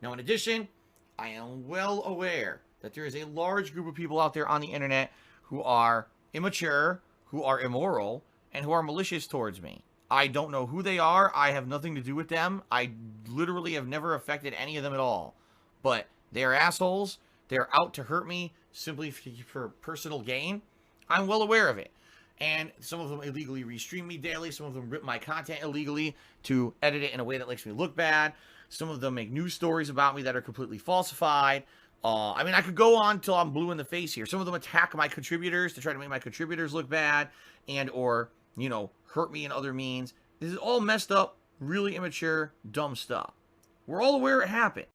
Now, in addition, I am well aware that there is a large group of people out there on the internet who are immature, who are immoral, and who are malicious towards me. I don't know who they are. I have nothing to do with them. I literally have never affected any of them at all. But they are assholes. They're out to hurt me simply for personal gain. I'm well aware of it. And some of them illegally restream me daily. Some of them rip my content illegally to edit it in a way that makes me look bad. Some of them make news stories about me that are completely falsified. I mean, I could go on till I'm blue in the face here. Some of them attack my contributors to try to make my contributors look bad and or, hurt me in other means. This is all messed up, really immature, dumb stuff. We're all aware it happened.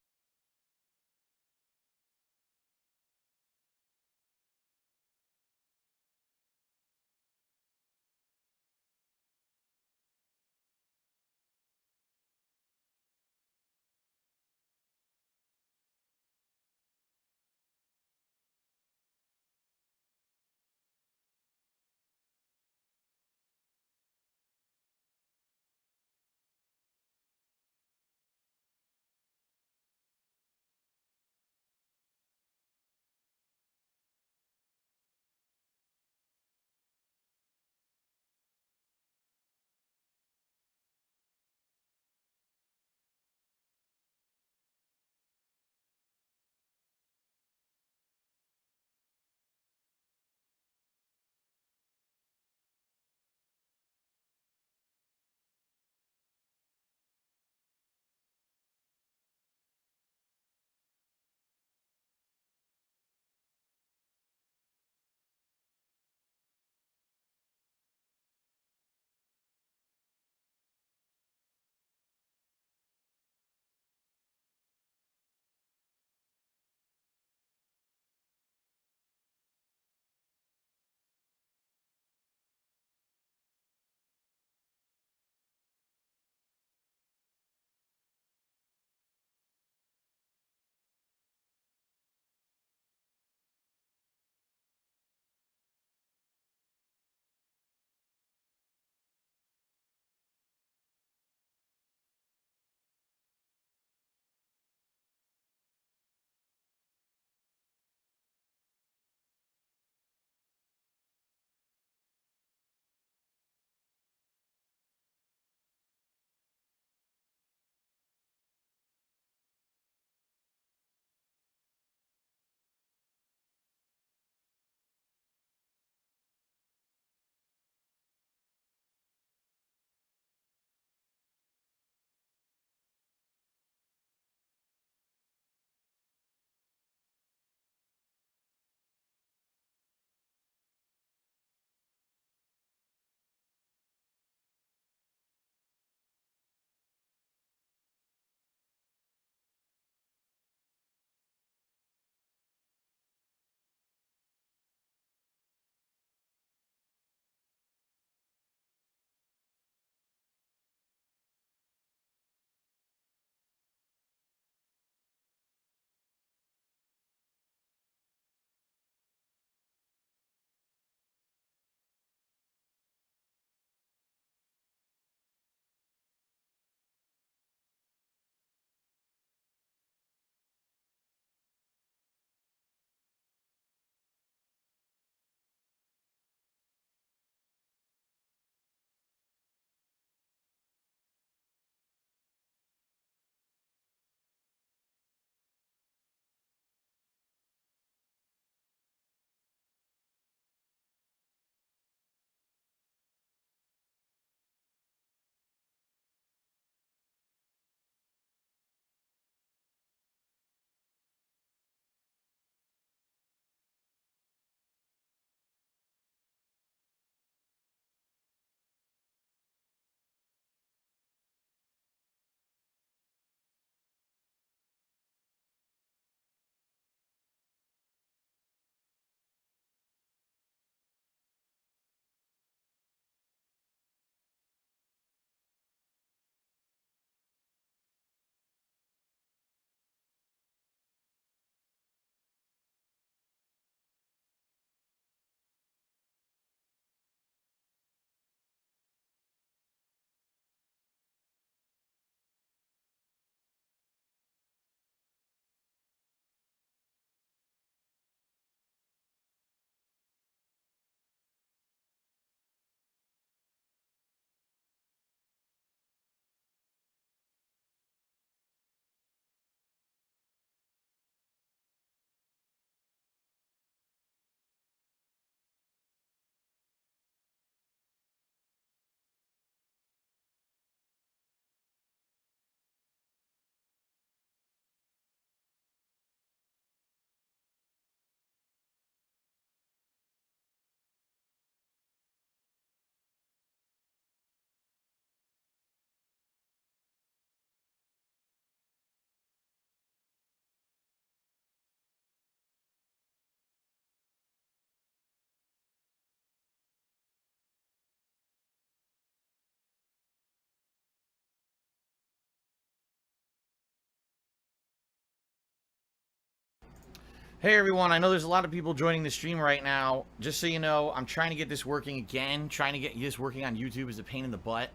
Hey everyone, I know there's a lot of people joining the stream right now. Just so you know, I'm trying to get this working again. Trying to get this working on YouTube is a pain in the butt.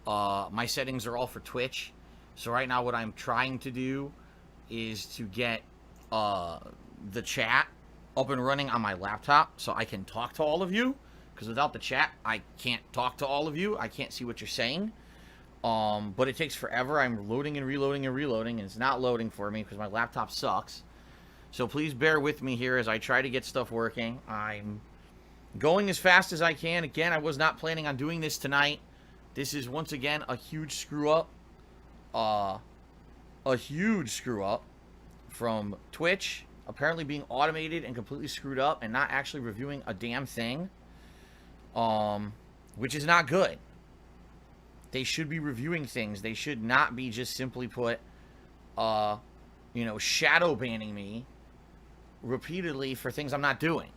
My settings are all for Twitch. So right now what I'm trying to do is to get the chat up and running on my laptop so I can talk to all of you. Because without the chat, I can't talk to all of you. I can't see what you're saying. But it takes forever. I'm loading and reloading and reloading, and it's not loading for me because my laptop sucks. So please bear with me here as I try to get stuff working. I'm going as fast as I can. Again, I was not planning on doing this tonight. This is once again a huge screw up. A huge screw up from Twitch apparently being automated and completely screwed up and not actually reviewing a damn thing. Which is not good. They should be reviewing things. They should not be just simply put, shadow banning me repeatedly for things I'm not doing.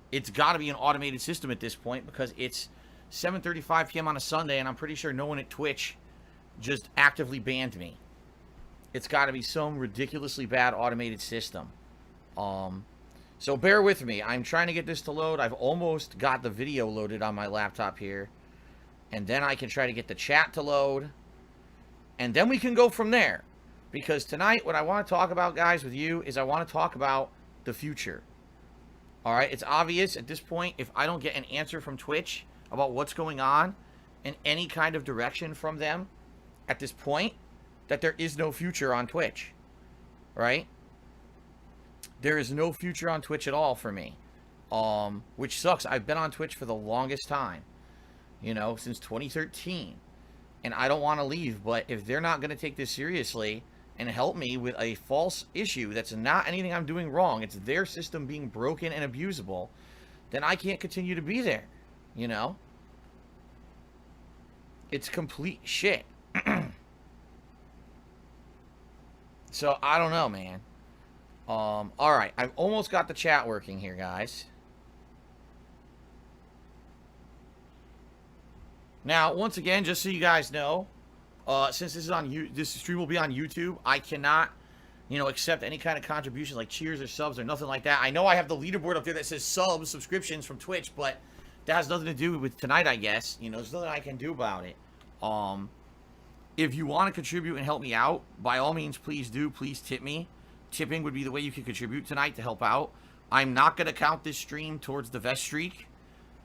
It's got to be an automated system at this point because it's 7:35 p.m. on a Sunday and I'm pretty sure no one at Twitch just actively banned me. It's got to be some ridiculously bad automated system. So bear with me. I'm trying to get this to load. I've almost got the video loaded on my laptop here. And then I can try to get the chat to load. And then we can go from there. Because tonight, what I want to talk about, guys, with you, is I want to talk about the future. Alright, it's obvious at this point, if I don't get an answer from Twitch about what's going on in any kind of direction from them at this point, that there is no future on Twitch. Right? There is no future on Twitch at all for me. Which sucks. I've been on Twitch for the longest time. Since 2013. And I don't want to leave, but if they're not going to take this seriously and help me with a false issue that's not anything I'm doing wrong, it's their system being broken and abusable, then I can't continue to be there. It's complete shit. So, I don't know, man. Alright, I've almost got the chat working here, guys. Now, once again, just so you guys know, since this stream will be on YouTube, I cannot, accept any kind of contributions like cheers or subs or nothing like that. I know I have the leaderboard up there that says subscriptions from Twitch, but that has nothing to do with tonight, I guess. There's nothing I can do about it. If you want to contribute and help me out, by all means, please do. Please tip me. Tipping would be the way you can contribute tonight to help out. I'm not going to count this stream towards the vest streak.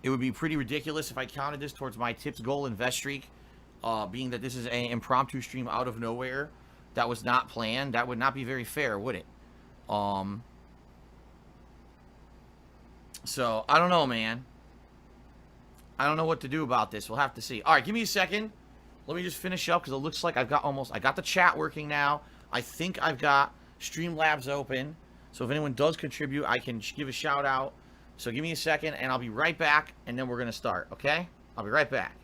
It would be pretty ridiculous if I counted this towards my tips goal and vest streak, being that this is an impromptu stream out of nowhere that was not planned. That would not be very fair, would it? So, I don't know, man. I don't know what to do about this. We'll have to see. All right, give me a second. Let me just finish up because it looks like I got the chat working now. I think I've got Streamlabs open. So if anyone does contribute, I can give a shout out. So give me a second, and I'll be right back, and then we're going to start, okay? I'll be right back.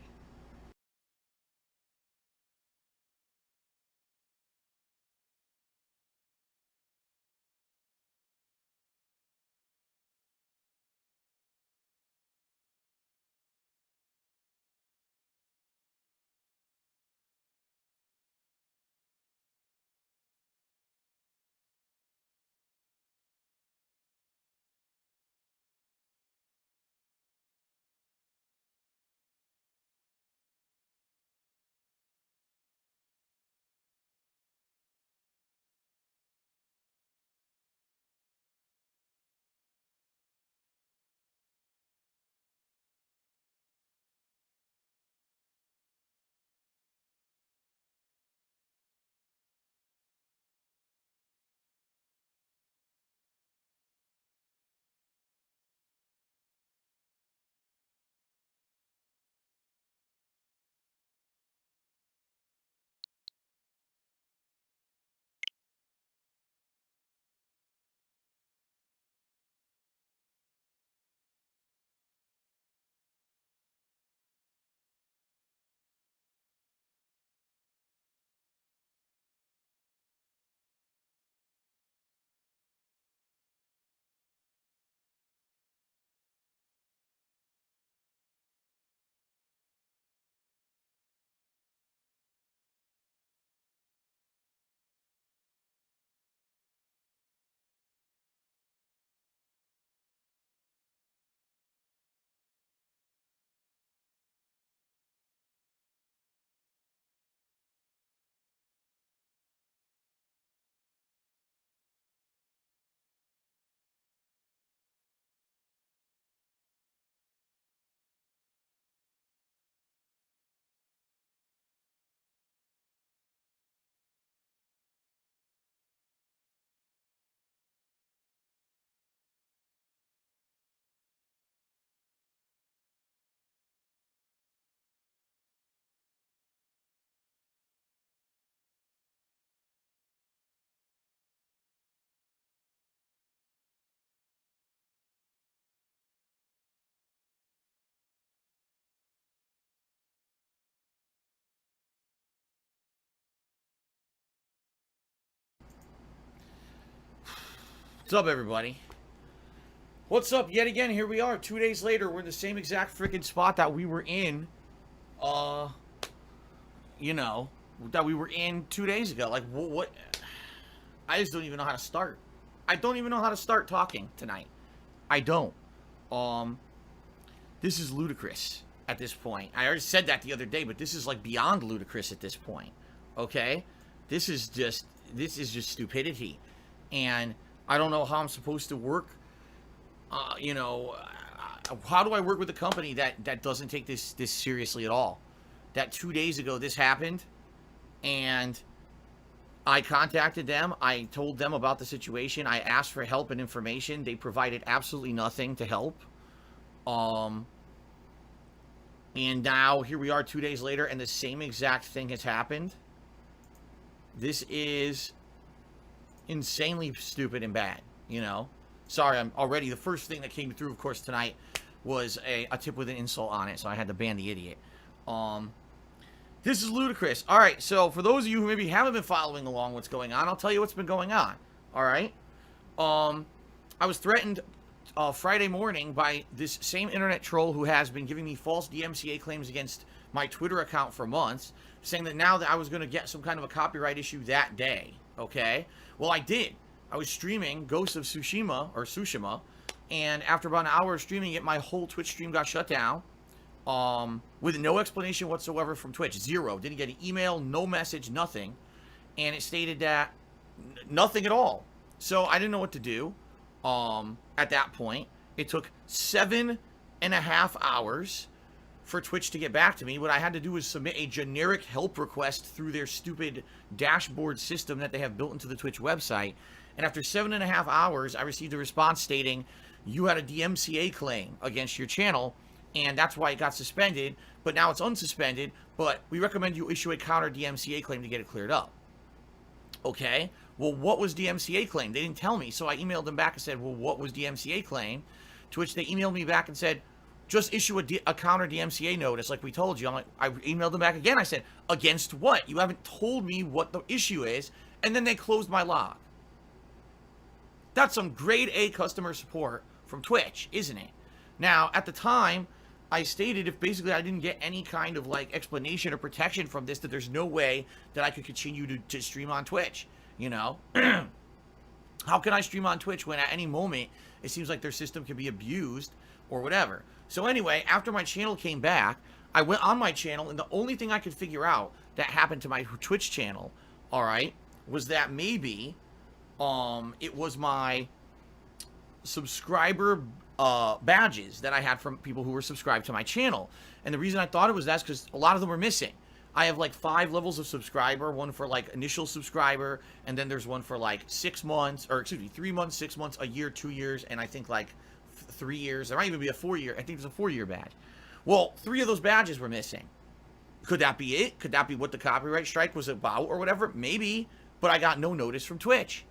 What's up, everybody? What's up? Yet again, here we are. 2 days later, we're in the same exact freaking spot that we were in, you know, that we were in 2 days ago. Like, what? I just don't even know how to start. I don't even know how to start talking tonight. I don't. This is ludicrous at this point. I already said that the other day, but this is like beyond ludicrous at this point. Okay? This is just stupidity. And I don't know how I'm supposed to work. You know, how do I work with a company that doesn't take this seriously at all? That 2 days ago this happened, and I contacted them. I told them about the situation. I asked for help and information. They provided absolutely nothing to help. And now here we are 2 days later, and the same exact thing has happened. This is insanely stupid and bad, you know? Sorry, I'm already, the first thing that came through, of course, tonight was a tip with an insult on it, so I had to ban the idiot. This is ludicrous. All right, so for those of you who maybe haven't been following along what's going on, I'll tell you what's been going on, all right? I was threatened Friday morning by this same internet troll who has been giving me false DMCA claims against my Twitter account for months, saying that now that I was going to get some kind of a copyright issue that day, okay? Well, I did. I was streaming Ghost of Tsushima, and after about an hour of streaming it, my whole Twitch stream got shut down, with no explanation whatsoever from Twitch. Zero. Didn't get an email, no message, nothing. And it stated that nothing at all. So I didn't know what to do. At that point, it took 7.5 hours for Twitch to get back to me. What I had to do was submit a generic help request through their stupid dashboard system that they have built into the Twitch website. And after 7.5 hours, I received a response stating, you had a DMCA claim against your channel, and that's why it got suspended, but now it's unsuspended, but we recommend you issue a counter DMCA claim to get it cleared up. Okay, well, what was DMCA claim? They didn't tell me, so I emailed them back and said, well, what was DMCA claim? To which they emailed me back and said, just issue a counter DMCA notice like we told you. I'm like, I emailed them back again. I said, against what? You haven't told me what the issue is. And then they closed my log. That's some grade A customer support from Twitch, isn't it? Now, at the time, I stated if basically I didn't get any kind of like explanation or protection from this, that there's no way that I could continue to stream on Twitch, you know? How can I stream on Twitch when at any moment it seems like their system can be abused or whatever? So anyway, after my channel came back, I went on my channel, and the only thing I could figure out that happened to my Twitch channel, all right, was that maybe it was my subscriber badges that I had from people who were subscribed to my channel. And the reason I thought it was that is because a lot of them were missing. I have like 5 levels of subscriber, one for like initial subscriber, and then there's one for like 6 months, or excuse me, 3 months, 6 months, a year, 2 years, and I think like 3 years. There might even be a 4-year. I think it's a 4-year badge. Well, 3 of those badges were missing. Could that be it? Could that be what the copyright strike was about or whatever? Maybe, but I got no notice from Twitch.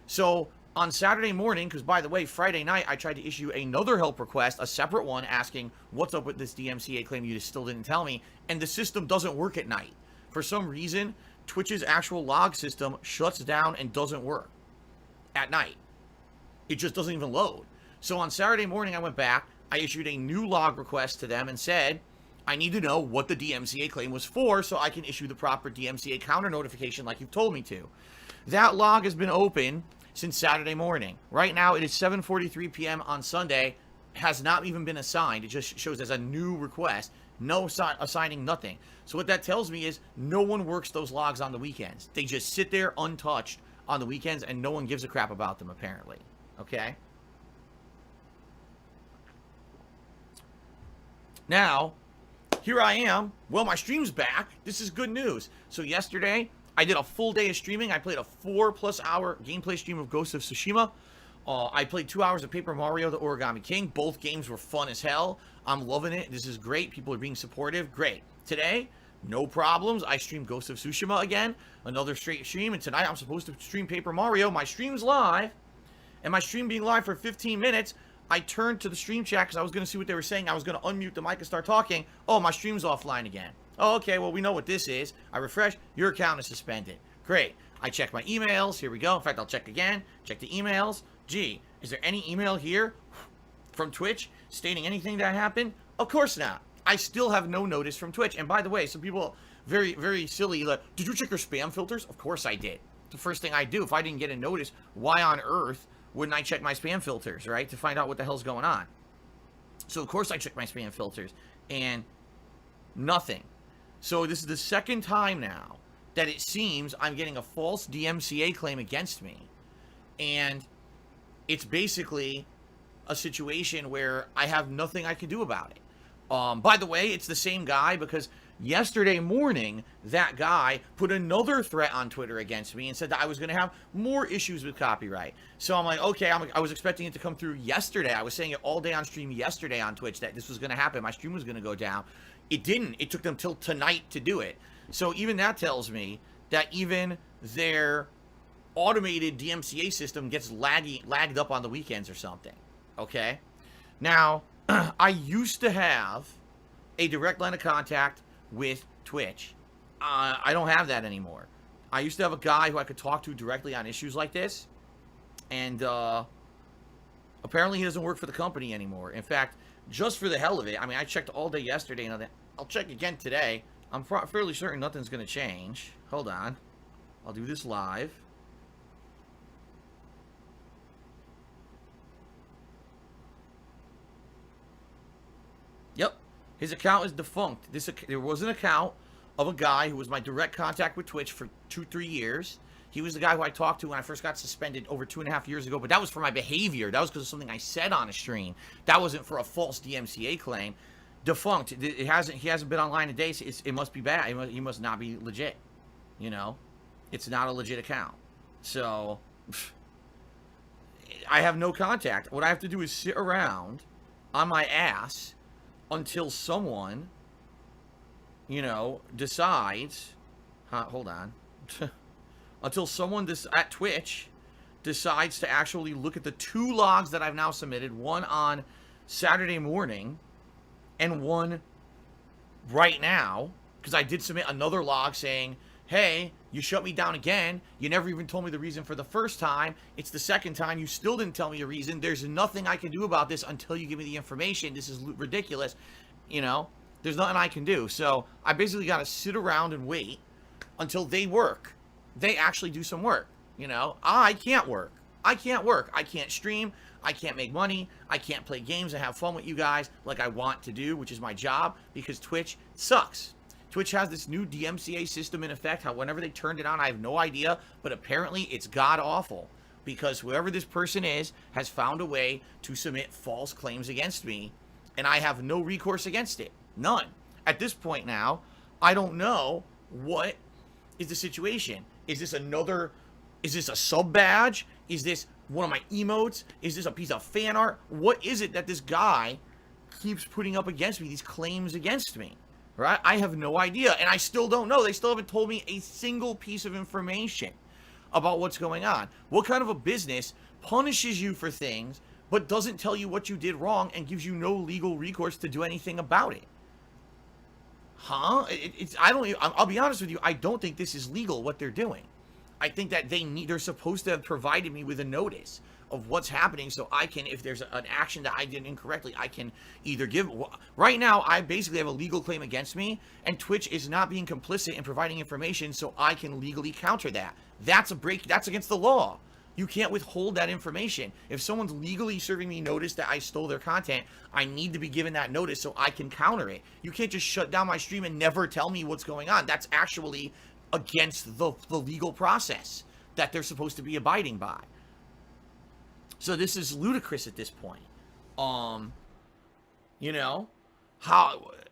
So on Saturday morning, because by the way, Friday night, I tried to issue another help request, a separate one, asking what's up with this DMCA claim you just still didn't tell me, and the system doesn't work at night. For some reason, Twitch's actual log system shuts down and doesn't work at night. It just doesn't even load. So on Saturday morning, I went back, I issued a new log request to them and said, I need to know what the DMCA claim was for so I can issue the proper DMCA counter notification like you've told me to. That log has been open since Saturday morning. Right now, it is 7:43 p.m. on Sunday. Has not even been assigned. It just shows as a new request. No assigning, nothing. So what that tells me is no one works those logs on the weekends. They just sit there untouched on the weekends, and no one gives a crap about them, apparently. Okay? Now, here I am. Well, my stream's back. This is good news. So yesterday, I did a full day of streaming. I played a 4+ hour gameplay stream of Ghost of Tsushima. I played 2 hours of Paper Mario: The Origami King. Both games were fun as hell. I'm loving it. This is great. People are being supportive. Great. Today, no problems. I streamed Ghost of Tsushima again. Another straight stream. And tonight, I'm supposed to stream Paper Mario. My stream's live. And my stream being live for 15 minutes, I turned to the stream chat because I was going to see what they were saying. I was going to unmute the mic and start talking. Oh, my stream's offline again. Oh, okay, well, we know what this is. I refresh. Your account is suspended. Great. I check my emails. Here we go. In fact, I'll check again. Check the emails. gee, is there any email here from Twitch stating anything that happened? Of course not. I still have no notice from Twitch. And by the way, some people very, very silly, like, did you check your spam filters? Of course I did. The first thing I do, if I didn't get a notice, why on earth wouldn't I check my spam filters, right? To find out what the hell's going on. So of course I check my spam filters, and nothing. So this is the second time now that it seems I'm getting a false DMCA claim against me. And it's basically a situation where I have nothing I can do about it. By the way, it's the same guy, because yesterday morning, that guy put another threat on Twitter against me and said that I was going to have more issues with copyright. So I'm like, okay, I was expecting it to come through yesterday. I was saying it all day on stream yesterday on Twitch that this was going to happen. My stream was going to go down. It didn't. It took them till tonight to do it. So even that tells me that even their automated DMCA system gets lagged up on the weekends or something. Okay? Now, I used to have a direct line of contact with Twitch. I don't have that anymore. I used to have a guy who I could talk to directly on issues like this, and apparently he doesn't work for the company anymore. In fact, just for the hell of it, I mean, I checked all day yesterday, and I'll check again today. I'm fairly certain nothing's going to change. Hold on. I'll do this live. Yep. His account is defunct. There was an account of a guy who was my direct contact with Twitch for 2-3 years. He was the guy who I talked to when I first got suspended over 2.5 years ago, but that was for my behavior. That was because of something I said on a stream. That wasn't for a false DMCA claim. Defunct. He hasn't been online today, so it must be bad. He must not be legit. You know? It's not a legit account. So, I have no contact. What I have to do is sit around on my ass until someone, you know, decides, hold on, until someone at Twitch decides to actually look at the 2 logs that I've now submitted, one on Saturday morning and one right now, because I did submit another log saying, hey, you shut me down again. You never even told me the reason for the first time. It's the second time. You still didn't tell me a reason. There's nothing I can do about this until you give me the information. This is ridiculous. You know, there's nothing I can do. So I basically got to sit around and wait until they work. They actually do some work. You know, I can't work. I can't work. I can't stream. I can't make money. I can't play games and have fun with you guys like I want to do, which is my job, because Twitch sucks. Twitch has this new DMCA system in effect. How whenever they turned it on, I have no idea, but apparently it's god-awful, because whoever this person is has found a way to submit false claims against me, and I have no recourse against it. None. At this point now, I don't know what is the situation. Is this a sub badge? Is this one of my emotes? Is this a piece of fan art? What is it that this guy keeps putting up against me, these claims against me? Right? I have no idea, and I still don't know. They still haven't told me a single piece of information about what's going on. What kind of a business punishes you for things, but doesn't tell you what you did wrong and gives you no legal recourse to do anything about it? Huh? I'll be honest with you, I don't think this is legal, what they're doing. I think that they're supposed to have provided me with a notice of what's happening, so I can, if there's an action that I did incorrectly, I can either give. Right now, I basically have a legal claim against me, and Twitch is not being complicit in providing information, so I can legally counter that. That's against the law. You can't withhold that information. If someone's legally serving me notice that I stole their content, I need to be given that notice so I can counter it. You can't just shut down my stream and never tell me what's going on. That's actually against the legal process that they're supposed to be abiding by. So this is ludicrous at this point. You know,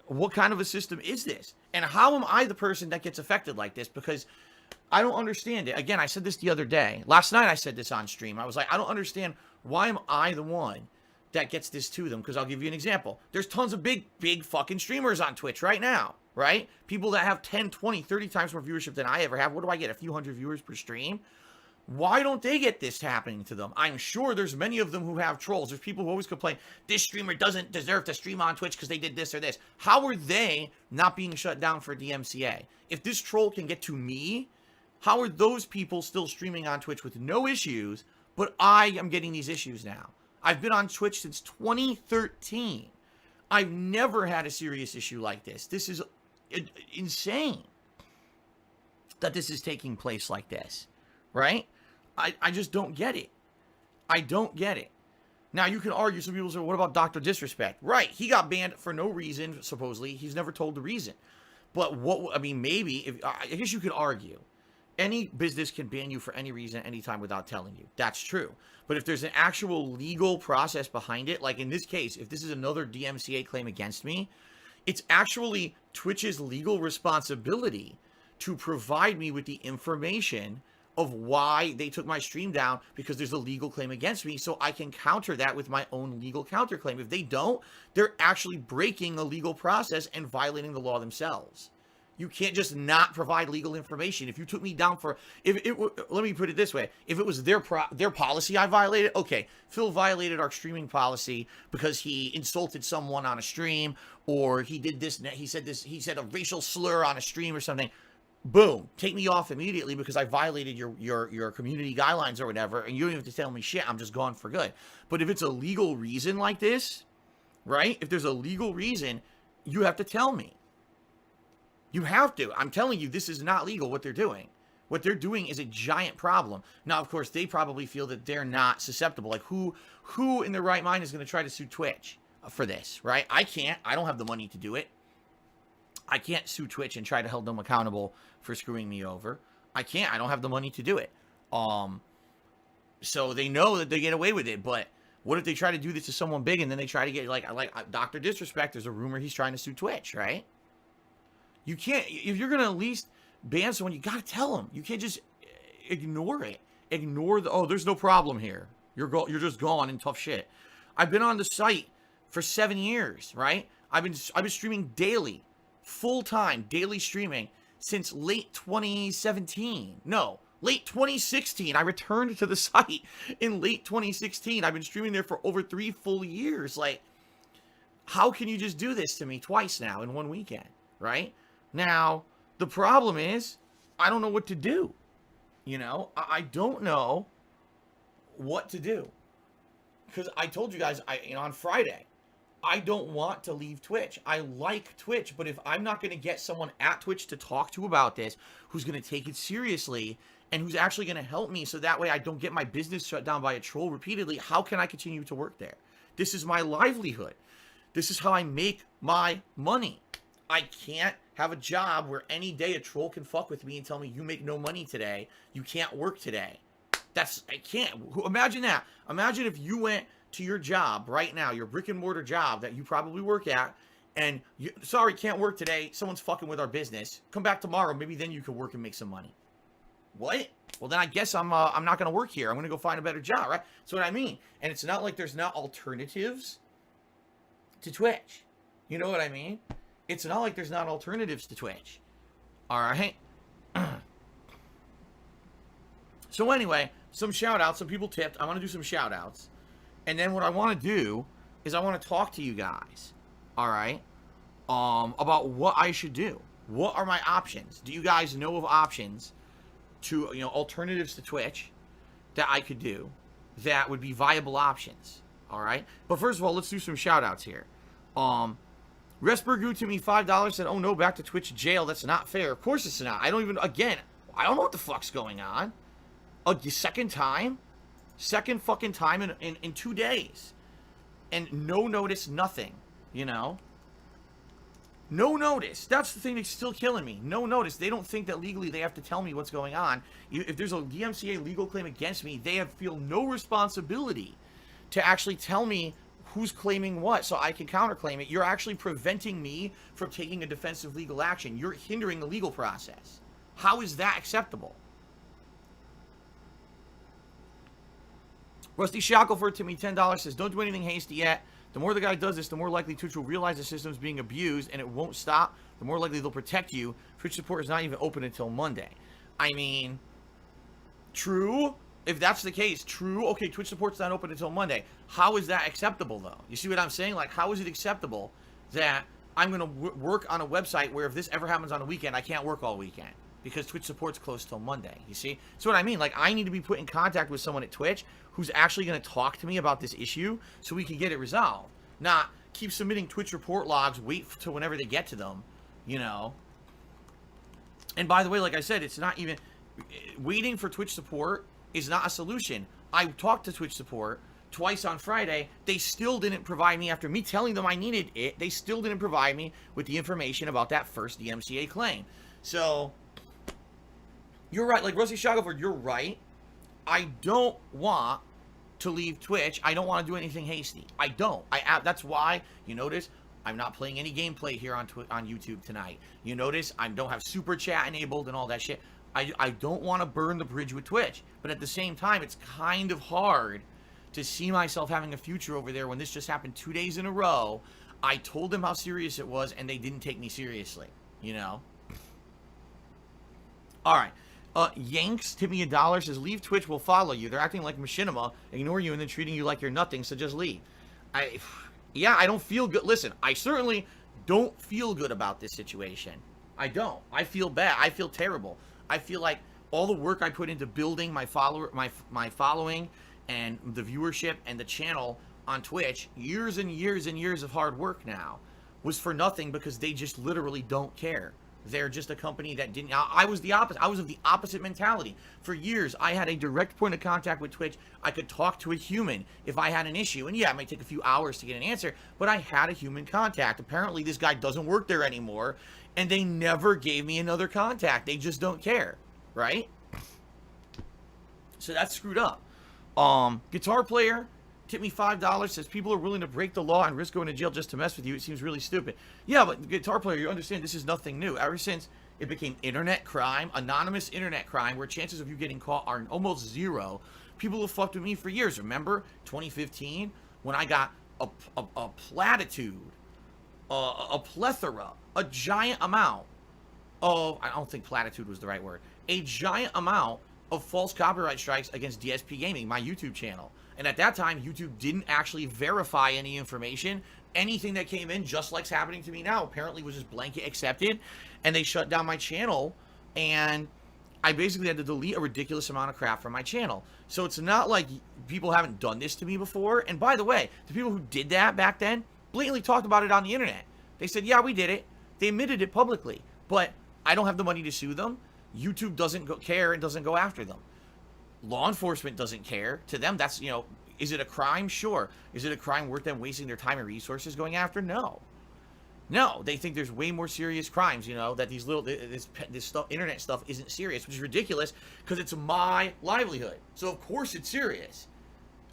what kind of a system is this? And how am I the person that gets affected like this? Because I don't understand it. Again, I said this the other day. Last night I said this on stream. I was like, I don't understand, why am I the one that gets this to them? Because I'll give you an example. There's tons of big fucking streamers on Twitch right now, right? People that have 10, 20, 30 times more viewership than I ever have. What do I get? A few hundred viewers per stream? Why don't they get this happening to them? I'm sure there's many of them who have trolls. There's people who always complain, this streamer doesn't deserve to stream on Twitch because they did this or this. How are they not being shut down for DMCA? If this troll can get to me How are those people still streaming on Twitch with no issues, but I am getting these issues now? I've been on Twitch since 2013. I've never had a serious issue like this. This is insane that this is taking place like this, right? I just don't get it. I don't get it. Now, you can argue, some people say, what about Dr. Disrespect? Right, he got banned for no reason, supposedly. He's never told the reason. But what, I mean, maybe, I guess you could argue, any business can ban you for any reason, anytime, without telling you. That's true. But if there's an actual legal process behind it, like in this case, if this is another DMCA claim against me, it's actually Twitch's legal responsibility to provide me with the information of why they took my stream down, because there's a legal claim against me, so I can counter that with my own legal counterclaim. If they don't, they're actually breaking a legal process and violating the law themselves. You can't just not provide legal information. If you took me down for, let me put it this way, if it was their policy I violated, okay, Phil violated our streaming policy because he insulted someone on a stream, or he did this, he said a racial slur on a stream or something. Boom, take me off immediately because I violated your community guidelines or whatever, and you don't even have to tell me shit. I'm just gone for good. But if it's a legal reason like this, right? If there's a legal reason, you have to tell me. You have to. I'm telling you, this is not legal, what they're doing. What they're doing is a giant problem. Now, of course, they probably feel that they're not susceptible. Like, who in their right mind is going to try to sue Twitch for this, right? I can't. I don't have the money to do it. I can't sue Twitch and try to hold them accountable for screwing me over. I can't. I don't have the money to do it. So they know that they get away with it, but what if they try to do this to someone big and then they try to get, like Dr. Disrespect, there's a rumor he's trying to sue Twitch, right? You can't, if you're going to at least ban someone, you got to tell them. You can't just ignore it. Ignore the, oh, there's no problem here. You're just gone and tough shit. I've been on the site for 7 years, right? I've been streaming daily, full-time, daily streaming since late 2017. No, late 2016. I returned to the site in late 2016. I've been streaming there for over 3 full years. Like, how can you just do this to me twice now in one weekend, right? Now, the problem is, I don't know what to do. You know, I don't know what to do. Because I told you guys, on Friday, I don't want to leave Twitch. I like Twitch, but if I'm not going to get someone at Twitch to talk to about this, who's going to take it seriously, and who's actually going to help me so that way I don't get my business shut down by a troll repeatedly, how can I continue to work there? This is my livelihood. This is how I make my money. I can't have a job where any day a troll can fuck with me and tell me, you make no money today, you can't work today. I can't. Imagine that. Imagine if you went to your job right now, your brick and mortar job that you probably work at, and sorry, can't work today, someone's fucking with our business. Come back tomorrow, maybe then you can work and make some money. What? Well, then I guess I'm not going to work here. I'm going to go find a better job, right? That's what I mean. And it's not like there's not alternatives to Twitch. You know what I mean? It's not like there's not alternatives to Twitch. All right? So anyway, some shout-outs. Some people tipped. I want to do some shout-outs. And then what I want to do is I want to talk to you guys, all right, about what I should do. What are my options? Do you guys know of options to, alternatives to Twitch that I could do that would be viable options, all right? But first of all, let's do some shout-outs here. Respergoo to me $5 said, oh no, back to Twitch jail. That's not fair. Of course it's not. I don't know what the fuck's going on. A second time? Second fucking time in 2 days. And no notice, nothing. No notice. That's the thing that's still killing me. No notice. They don't think that legally they have to tell me what's going on. If there's a DMCA legal claim against me, they feel no responsibility to actually tell me who's claiming what so I can counterclaim it. You're actually preventing me from taking a defensive legal action. You're hindering the legal process. How is that acceptable? Rusty Shackleford to me $10 says, don't do anything hasty yet. The more the guy does this, the more likely Twitch will realize the system's being abused and it won't stop. The more likely they'll protect you. Twitch support is not even open until Monday. I mean, true. If that's the case, true. Okay, Twitch support's not open until Monday. How is that acceptable, though? You see what I'm saying? Like, how is it acceptable that I'm going to work on a website where if this ever happens on a weekend, I can't work all weekend? because Twitch support's closed till Monday. You see? That's what I mean. Like, I need to be put in contact with someone at Twitch who's actually going to talk to me about this issue so we can get it resolved. Not keep submitting Twitch report logs, wait till whenever they get to them, you know. And by the way, like I said, it's not even... Waiting for Twitch support is not a solution. I talked to Twitch support twice on Friday. They still didn't provide me, after me telling them I needed it, they still didn't provide me with the information about that first DMCA claim. So, you're right. Like, Rusty Shackelford, you're right. I don't want to leave Twitch. I don't want to do anything hasty. I don't. That's why, you notice, I'm not playing any gameplay here on YouTube tonight. You notice, I don't have Super Chat enabled and all that shit. I don't want to burn the bridge with Twitch. But at the same time, it's kind of hard to see myself having a future over there when this just happened 2 days in a row. I told them how serious it was, and they didn't take me seriously, you know? All right. Yanks, tip me $1, says, leave Twitch, will follow you. They're acting like machinima, ignore you, and then treating you like you're nothing, so just leave. Yeah, I don't feel good. Listen, I certainly don't feel good about this situation. I don't. I feel bad. I feel terrible. I feel like all the work I put into building my following and the viewership and the channel on Twitch, years and years and years of hard work now, was for nothing because they just literally don't care. They're just a company that didn't... I was the opposite. I was of the opposite mentality. For years, I had a direct point of contact with Twitch. I could talk to a human if I had an issue. And yeah, it might take a few hours to get an answer, but I had a human contact. Apparently, this guy doesn't work there anymore, and they never gave me another contact. They just don't care, right? So that's screwed up. Guitar player, tip me $5, says people are willing to break the law and risk going to jail just to mess with you. It seems really stupid. Yeah, but guitar player, you understand this is nothing new. Ever since it became internet crime, anonymous internet crime, where chances of you getting caught are almost zero, people have fucked with me for years. Remember 2015 when I got a platitude, a plethora, a giant amount of, I don't think platitude was the right word, a giant amount of false copyright strikes against DSPGaming, my YouTube channel. And at that time, YouTube didn't actually verify any information. Anything that came in, just like's happening to me now, apparently was just blanket accepted. And they shut down my channel. And I basically had to delete a ridiculous amount of crap from my channel. So it's not like people haven't done this to me before. And by the way, the people who did that back then blatantly talked about it on the internet. They said, yeah, we did it. They admitted it publicly. But I don't have the money to sue them. YouTube doesn't care and doesn't go after them. Law enforcement doesn't care. To them, that's, you know, is it a crime? Sure. Is it a crime worth them wasting their time and resources going after? No. No, they think there's way more serious crimes, you know, that these little, this stuff, internet stuff isn't serious, which is ridiculous because it's my livelihood. So of course it's serious.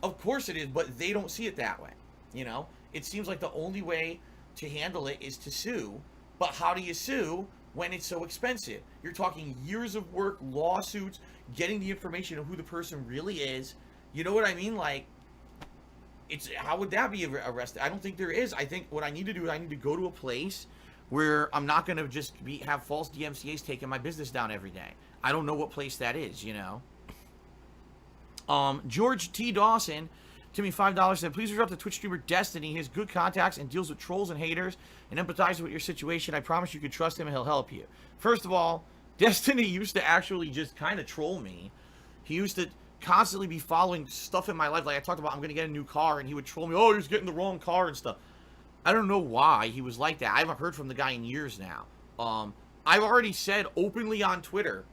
Of course it is, but they don't see it that way, you know? It seems like the only way to handle it is to sue, but how do you sue when it's so expensive? You're talking years of work, lawsuits, getting the information of who the person really is. You know what I mean? Like, it's, how would that be arrested? I don't think there is. I think what I need to do is I need to go to a place where I'm not going to just have false DMCAs taking my business down every day. I don't know what place that is, you know. George T. Dawson, to me $5, said, please reach out to Twitch streamer Destiny. He has good contacts and deals with trolls and haters and empathizes with your situation. I promise you could trust him and he'll help you. First of all, Destiny used to actually just kind of troll me. He used to constantly be following stuff in my life. Like I talked about, I'm going to get a new car, and he would troll me, oh, he's getting the wrong car and stuff. I don't know why he was like that. I haven't heard from the guy in years now. I've already said openly on Twitter,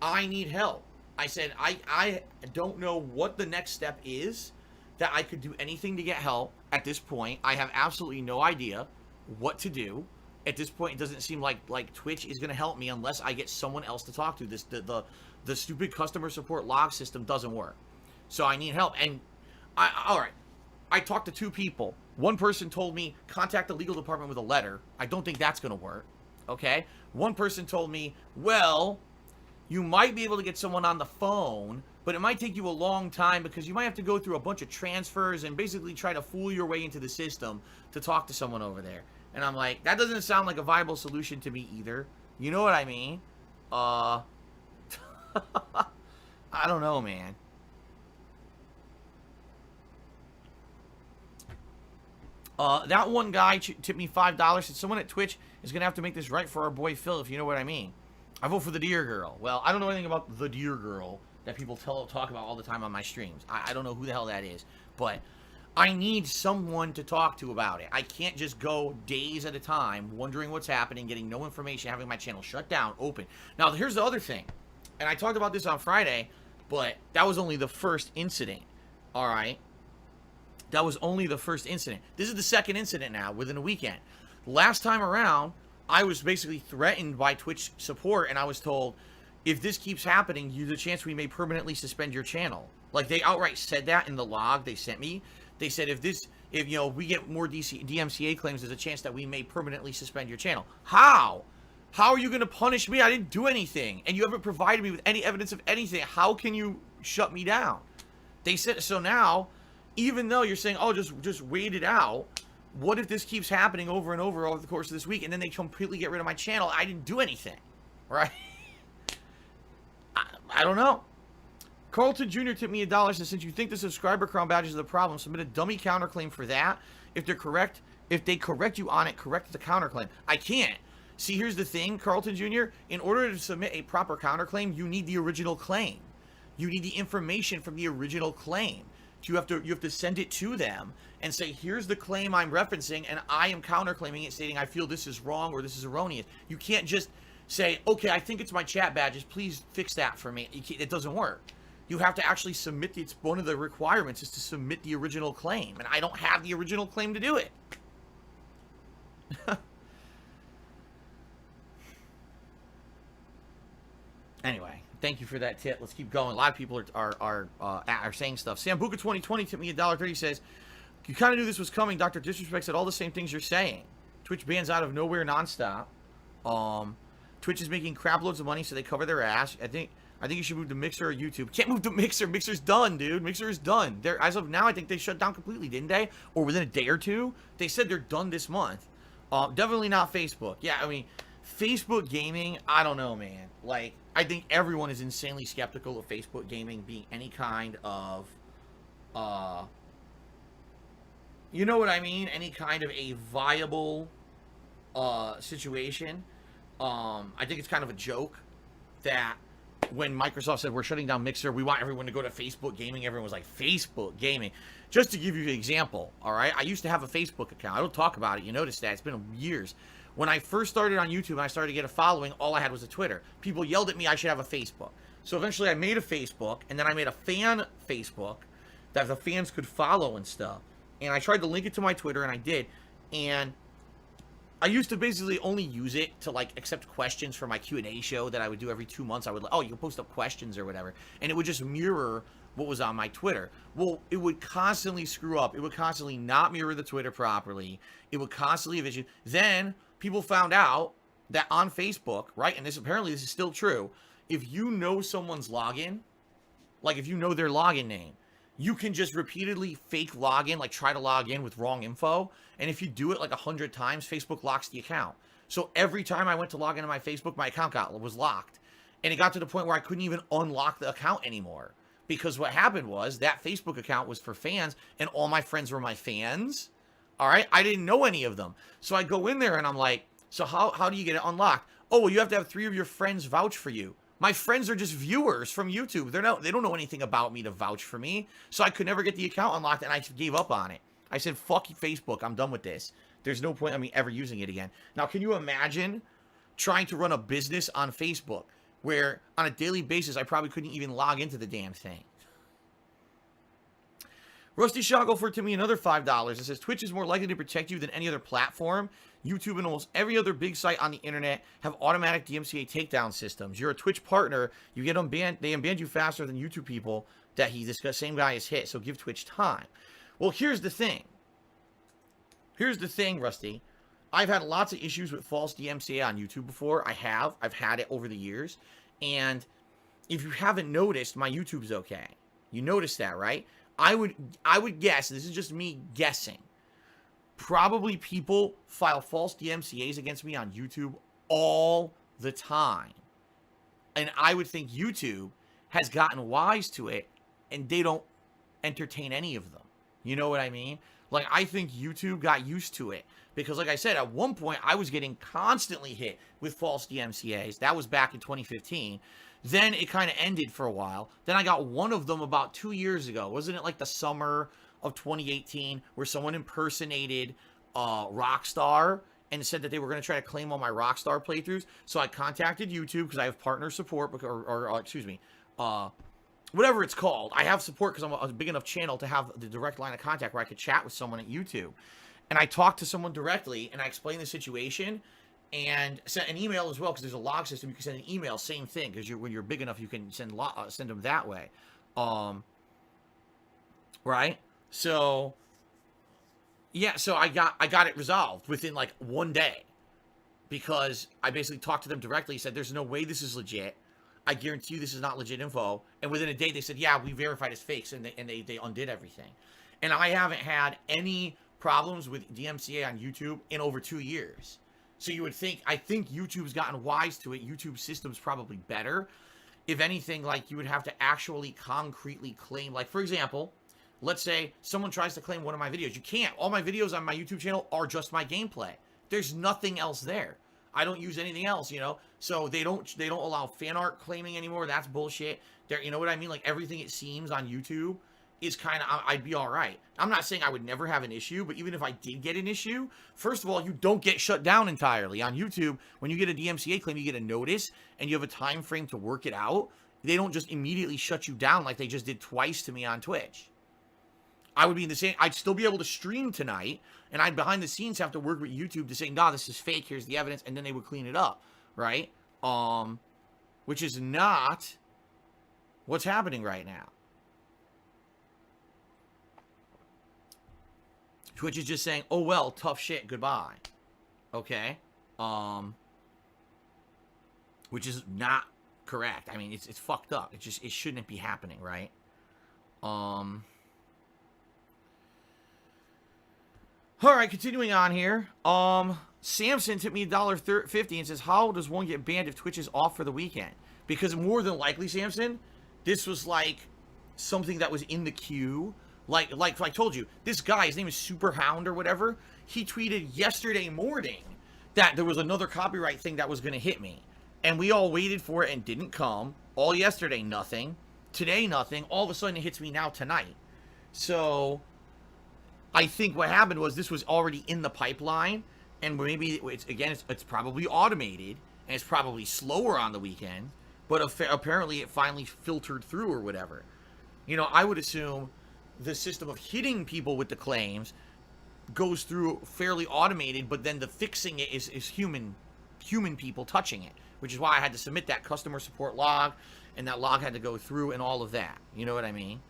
I need help. I said, I don't know what the next step is, that I could do anything to get help at this point. I have absolutely no idea what to do. At this point, it doesn't seem like Twitch is going to help me unless I get someone else to talk to. The stupid customer support log system doesn't work. So I need help. And, all right, I talked to two people. One person told me, contact the legal department with a letter. I don't think that's going to work, okay? One person told me, well, you might be able to get someone on the phone, but it might take you a long time because you might have to go through a bunch of transfers and basically try to fool your way into the system to talk to someone over there. And I'm like, that doesn't sound like a viable solution to me either. You know what I mean? I don't know, man. That one guy tipped me $5. Said someone at Twitch is going to have to make this right for our boy Phil, if you know what I mean. I vote for the Deer Girl. Well, I don't know anything about the Deer Girl that people talk about all the time on my streams. I don't know who the hell that is, but I need someone to talk to about it. I can't just go days at a time wondering what's happening, getting no information, having my channel shut down, open. Now, here's the other thing, and I talked about this on Friday, but that was only the first incident, all right? That was only the first incident. This is the second incident now within a weekend. Last time around, I was basically threatened by Twitch support, and I was told, if this keeps happening, there's a chance we may permanently suspend your channel. Like, they outright said that in the log they sent me. They said, if you know, we get more DMCA claims, there's a chance that we may permanently suspend your channel. How? How are you going to punish me? I didn't do anything, and you haven't provided me with any evidence of anything. How can you shut me down? They said, so now, even though you're saying, oh, just wait it out, what if this keeps happening over and over the course of this week, and then they completely get rid of my channel? I didn't do anything, right? I don't know. Carlton Jr. tipped me $1 and said, since you think the subscriber crown badges are the problem, submit a dummy counterclaim for that. If they correct you on it, correct the counterclaim. I can't. See, here's the thing, Carlton Jr. In order to submit a proper counterclaim, you need the original claim. You need the information from the original claim. You have to send it to them and say, here's the claim I'm referencing, and I am counterclaiming it, stating I feel this is wrong or this is erroneous. You can't just say, okay, I think it's my chat badges, please fix that for me. It doesn't work. You have to actually submit it's one of the requirements is to submit the original claim, and I don't have the original claim to do it. Anyway, thank you for that tip. Let's keep going. A lot of people are saying stuff. Sambuca 2020 tipped me $1.30. Says, you kind of knew this was coming. Dr. Disrespect said all the same things you're saying. Twitch bans out of nowhere nonstop. Twitch is making crap loads of money, so they cover their ass. I think you should move to Mixer or YouTube. Can't move to Mixer. Mixer's done, dude. Mixer is done. As of now, I think they shut down completely, didn't they? Or within a day or two? They said they're done this month. Definitely not Facebook. Yeah, I mean, Facebook gaming, I don't know, man. Like, I think everyone is insanely skeptical of Facebook gaming being any kind of, you know what I mean? Any kind of a viable, situation. I think it's kind of a joke that when Microsoft said we're shutting down Mixer, we want everyone to go to Facebook gaming, everyone was like, Facebook gaming. Just to give you an example, all right? I used to have a Facebook account. I don't talk about it. You notice that. It's been years. When I first started on YouTube and I started to get a following, all I had was a Twitter. People yelled at me I should have a Facebook. So eventually I made a Facebook, and then I made a fan Facebook that the fans could follow and stuff. And I tried to link it to my Twitter, and I did. And I used to basically only use it to, like, accept questions for my Q&A show that I would do every 2 months. I would, oh, you can post up questions or whatever. And it would just mirror what was on my Twitter. Well, it would constantly screw up. It would constantly not mirror the Twitter properly. It would constantly have issues. Then people found out that on Facebook, right, and apparently this is still true, if you know someone's login, like if you know their login name, you can just repeatedly fake login, like try to log in with wrong info. And if you do it like 100 times, Facebook locks the account. So every time I went to log into my Facebook, my account was locked. And it got to the point where I couldn't even unlock the account anymore. Because what happened was that Facebook account was for fans, and all my friends were my fans. All right? I didn't know any of them. So I go in there and I'm like, so how do you get it unlocked? Oh, well, you have to have 3 of your friends vouch for you. My friends are just viewers from YouTube. They don't know anything about me to vouch for me. So I could never get the account unlocked, and I gave up on it. I said, fuck Facebook. I'm done with this. There's no point in me ever using it again. Now, can you imagine trying to run a business on Facebook where on a daily basis I probably couldn't even log into the damn thing? Rusty Shoggle to me another $5. It says, Twitch is more likely to protect you than any other platform. YouTube and almost every other big site on the internet have automatic DMCA takedown systems. You're a Twitch partner, you get unbanned, they unbanned you faster than YouTube people that this same guy has hit, so give Twitch time. Well, here's the thing. Here's the thing, Rusty. I've had lots of issues with false DMCA on YouTube before. I've had it over the years. And if you haven't noticed, my YouTube's okay. You noticed that, right? I would guess, this is just me guessing, probably people file false DMCAs against me on YouTube all the time. And I would think YouTube has gotten wise to it, and they don't entertain any of them. You know what I mean? Like, I think YouTube got used to it. Because, like I said, at one point, I was getting constantly hit with false DMCAs. That was back in 2015. Then it kind of ended for a while. Then I got one of them about 2 years ago. Wasn't it like the summer of 2018 where someone impersonated Rockstar and said that they were going to try to claim all my Rockstar playthroughs? So I contacted YouTube because I have partner support, or excuse me, whatever it's called. I have support because I'm a big enough channel to have the direct line of contact where I could chat with someone at YouTube. And I talked to someone directly, and I explained the situation, and sent an email as well, because there's a log system. You can send an email, same thing, because when you're big enough, you can send them that way. Right? So, yeah, so I got it resolved within, like, 1 day. Because I basically talked to them directly, said, there's no way this is legit. I guarantee you this is not legit info. And within a day, they said, yeah, we verified as fakes, and they undid everything. And I haven't had any problems with DMCA on YouTube in over 2 years. So you would think, I think YouTube's gotten wise to it. YouTube's system's probably better. If anything, like, you would have to actually concretely claim, like, for example, let's say someone tries to claim one of my videos. You can't. All my videos on my YouTube channel are just my gameplay. There's nothing else there. I don't use anything else, you know? So they don't allow fan art claiming anymore. That's bullshit. You know what I mean? Like, everything it seems on YouTube is kind of, I'd be all right. I'm not saying I would never have an issue, but even if I did get an issue, first of all, you don't get shut down entirely. On YouTube, when you get a DMCA claim, you get a notice, and you have a time frame to work it out. They don't just immediately shut you down like they just did twice to me on Twitch. I would be in the same, I'd still be able to stream tonight, and I'd behind the scenes have to work with YouTube to say, nah, this is fake, here's the evidence, and then they would clean it up, right? Which is not what's happening right now. Twitch is just saying, oh, well, tough shit, goodbye. Okay? Which is not correct. I mean, it's fucked up. It shouldn't be happening, right? Alright, continuing on here. Samson tipped me $1.50 and says, how does one get banned if Twitch is off for the weekend? Because more than likely, Samson, this was like something that was in the queue. Like I told you, this guy, his name is Superhound or whatever, he tweeted yesterday morning that there was another copyright thing that was going to hit me. And we all waited for it and didn't come. All yesterday, nothing. Today, nothing. All of a sudden, it hits me now tonight. So, I think what happened was this was already in the pipeline. And maybe, it's probably automated. And it's probably slower on the weekend. But apparently, it finally filtered through or whatever. You know, I would assume the system of hitting people with the claims goes through fairly automated, but then the fixing it is human people touching it, which is why I had to submit that customer support log, and that log had to go through and all of that. You know what I mean?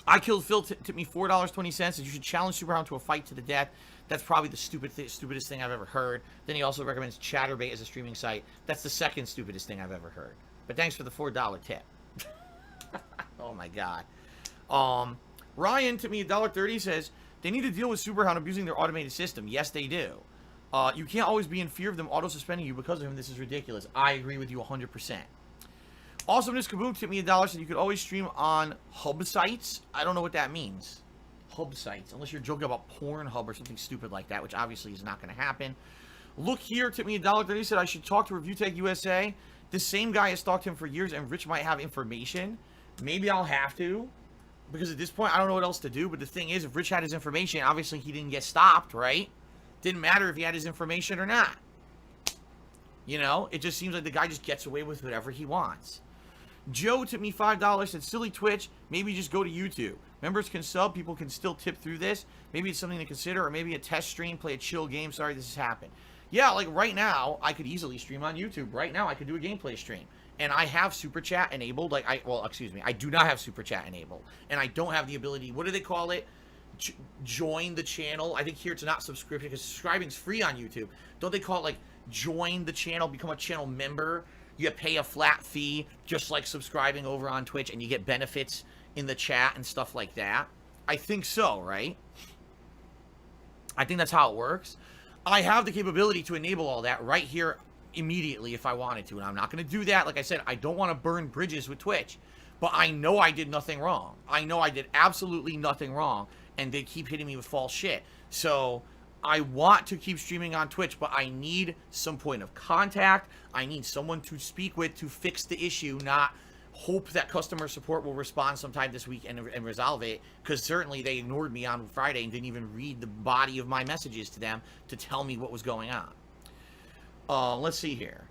I Killed Phil tipped me $4.20, says you should challenge Superhound to a fight to the death. That's probably the stupidest thing I've ever heard. Then he also recommends Chatterbait as a streaming site. That's the second stupidest thing I've ever heard. But thanks for the $4 tip. Oh my god. Ryan to me $1.30 says they need to deal with Superhound abusing their automated system. Yes, they do. You can't always be in fear of them auto-suspending you because of him. This is ridiculous. I agree with you 100%. Awesomeness Kaboom tipped me $1, said you could always stream on hub sites. I don't know what that means. Hub sites, unless you're joking about Pornhub or something stupid like that, which obviously is not going to happen. Look here tipped me $1.30, said I should talk to ReviewTech USA. This same guy has stalked him for years, and Rich might have information. Maybe I'll have to. Because at this point, I don't know what else to do. But the thing is, if Rich had his information, obviously he didn't get stopped, right? Didn't matter if he had his information or not. You know? It just seems like the guy just gets away with whatever he wants. Joe tipped me $5, said, silly Twitch, maybe just go to YouTube. Members can sub, people can still tip through this. Maybe it's something to consider, or maybe a test stream, play a chill game. Sorry this has happened. Yeah, like right now, I could easily stream on YouTube. Right now, I could do a gameplay stream. And I have Super Chat enabled. I do not have Super Chat enabled. And I don't have the ability, what do they call it? Join the channel. I think here it's not subscription, because subscribing's free on YouTube. Don't they call it, like, join the channel, become a channel member? You pay a flat fee, just like subscribing over on Twitch, and you get benefits in the chat and stuff like that. I think so, right? I think that's how it works. I have the capability to enable all that right here immediately if I wanted to, and I'm not going to do that. Like I said, I don't want to burn bridges with Twitch, But I know I did nothing wrong. I know I did absolutely nothing wrong, and they keep hitting me with false shit. So I want to keep streaming on Twitch, but I need some point of contact. I need someone to speak with to fix the issue, not hope that customer support will respond sometime this week and resolve it, because certainly they ignored me on Friday and didn't even read the body of my messages to them to tell me what was going on. Let's see here.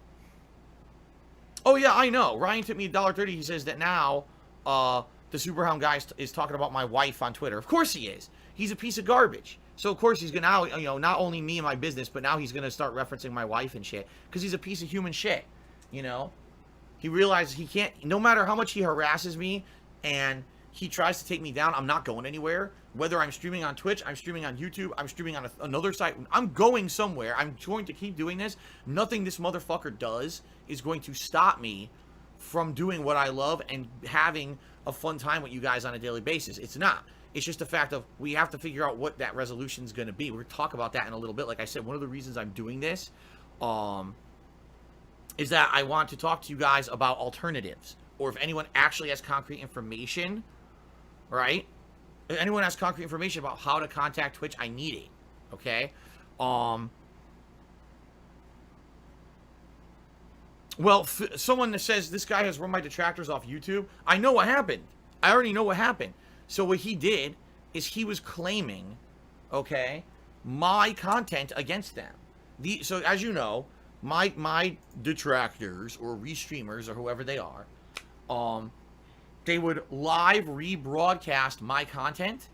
Oh yeah, I know. Ryan tipped me $1.30. He says that now the Superhound guy is talking about my wife on Twitter. Of course he is. He's a piece of garbage. So of course he's gonna now, you know, not only me and my business, but now he's gonna start referencing my wife and shit, because he's a piece of human shit, you know. He realizes he can't, no matter how much he harasses me and he tries to take me down, I'm not going anywhere. Whether I'm streaming on Twitch, I'm streaming on YouTube, I'm streaming on another site, I'm going somewhere. I'm going to keep doing this. Nothing this motherfucker does is going to stop me from doing what I love and having a fun time with you guys on a daily basis. It's not. It's just a fact of we have to figure out what that resolution is going to be. We're going to talk about that in a little bit. Like I said, one of the reasons I'm doing this, is that I want to talk to you guys about alternatives, or if anyone actually has concrete information, right? If anyone has concrete information about how to contact Twitch, I need it, okay? Well, someone that says this guy has run my detractors off YouTube, I know what happened. I already know what happened. So what he did is he was claiming, okay, my content against them. So as you know, my detractors or restreamers or whoever they are, they would live rebroadcast my content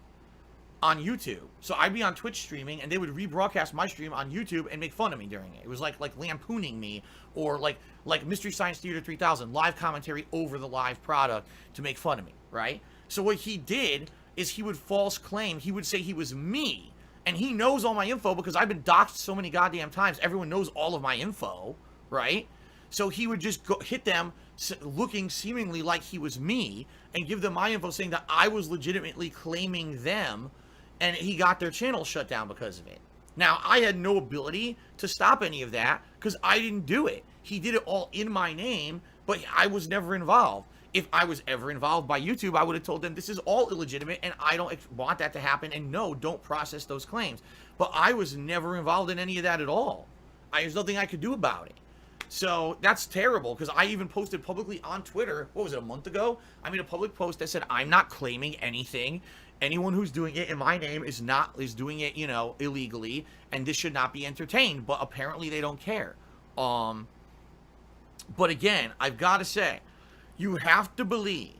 on YouTube. So I'd be on Twitch streaming and they would rebroadcast my stream on YouTube and make fun of me during it. It was like lampooning me, or like Mystery Science Theater 3000 live commentary over the live product to make fun of me, right? So what he did is he would false claim, he would say he was me. And he knows all my info because I've been doxxed so many goddamn times. Everyone knows all of my info, right? So he would just go hit them looking seemingly like he was me and give them my info saying that I was legitimately claiming them, and he got their channel shut down because of it. Now, I had no ability to stop any of that because I didn't do it. He did it all in my name, but I was never involved. If I was ever involved by YouTube, I would have told them this is all illegitimate and I don't want that to happen, and no, don't process those claims. But I was never involved in any of that at all. There's nothing I could do about it. So that's terrible, because I even posted publicly on Twitter, what was it, a month ago? I made a public post that said, I'm not claiming anything. Anyone who's doing it in my name is doing it, you know, illegally, and this should not be entertained. But apparently they don't care. But again, I've got to say, you have to believe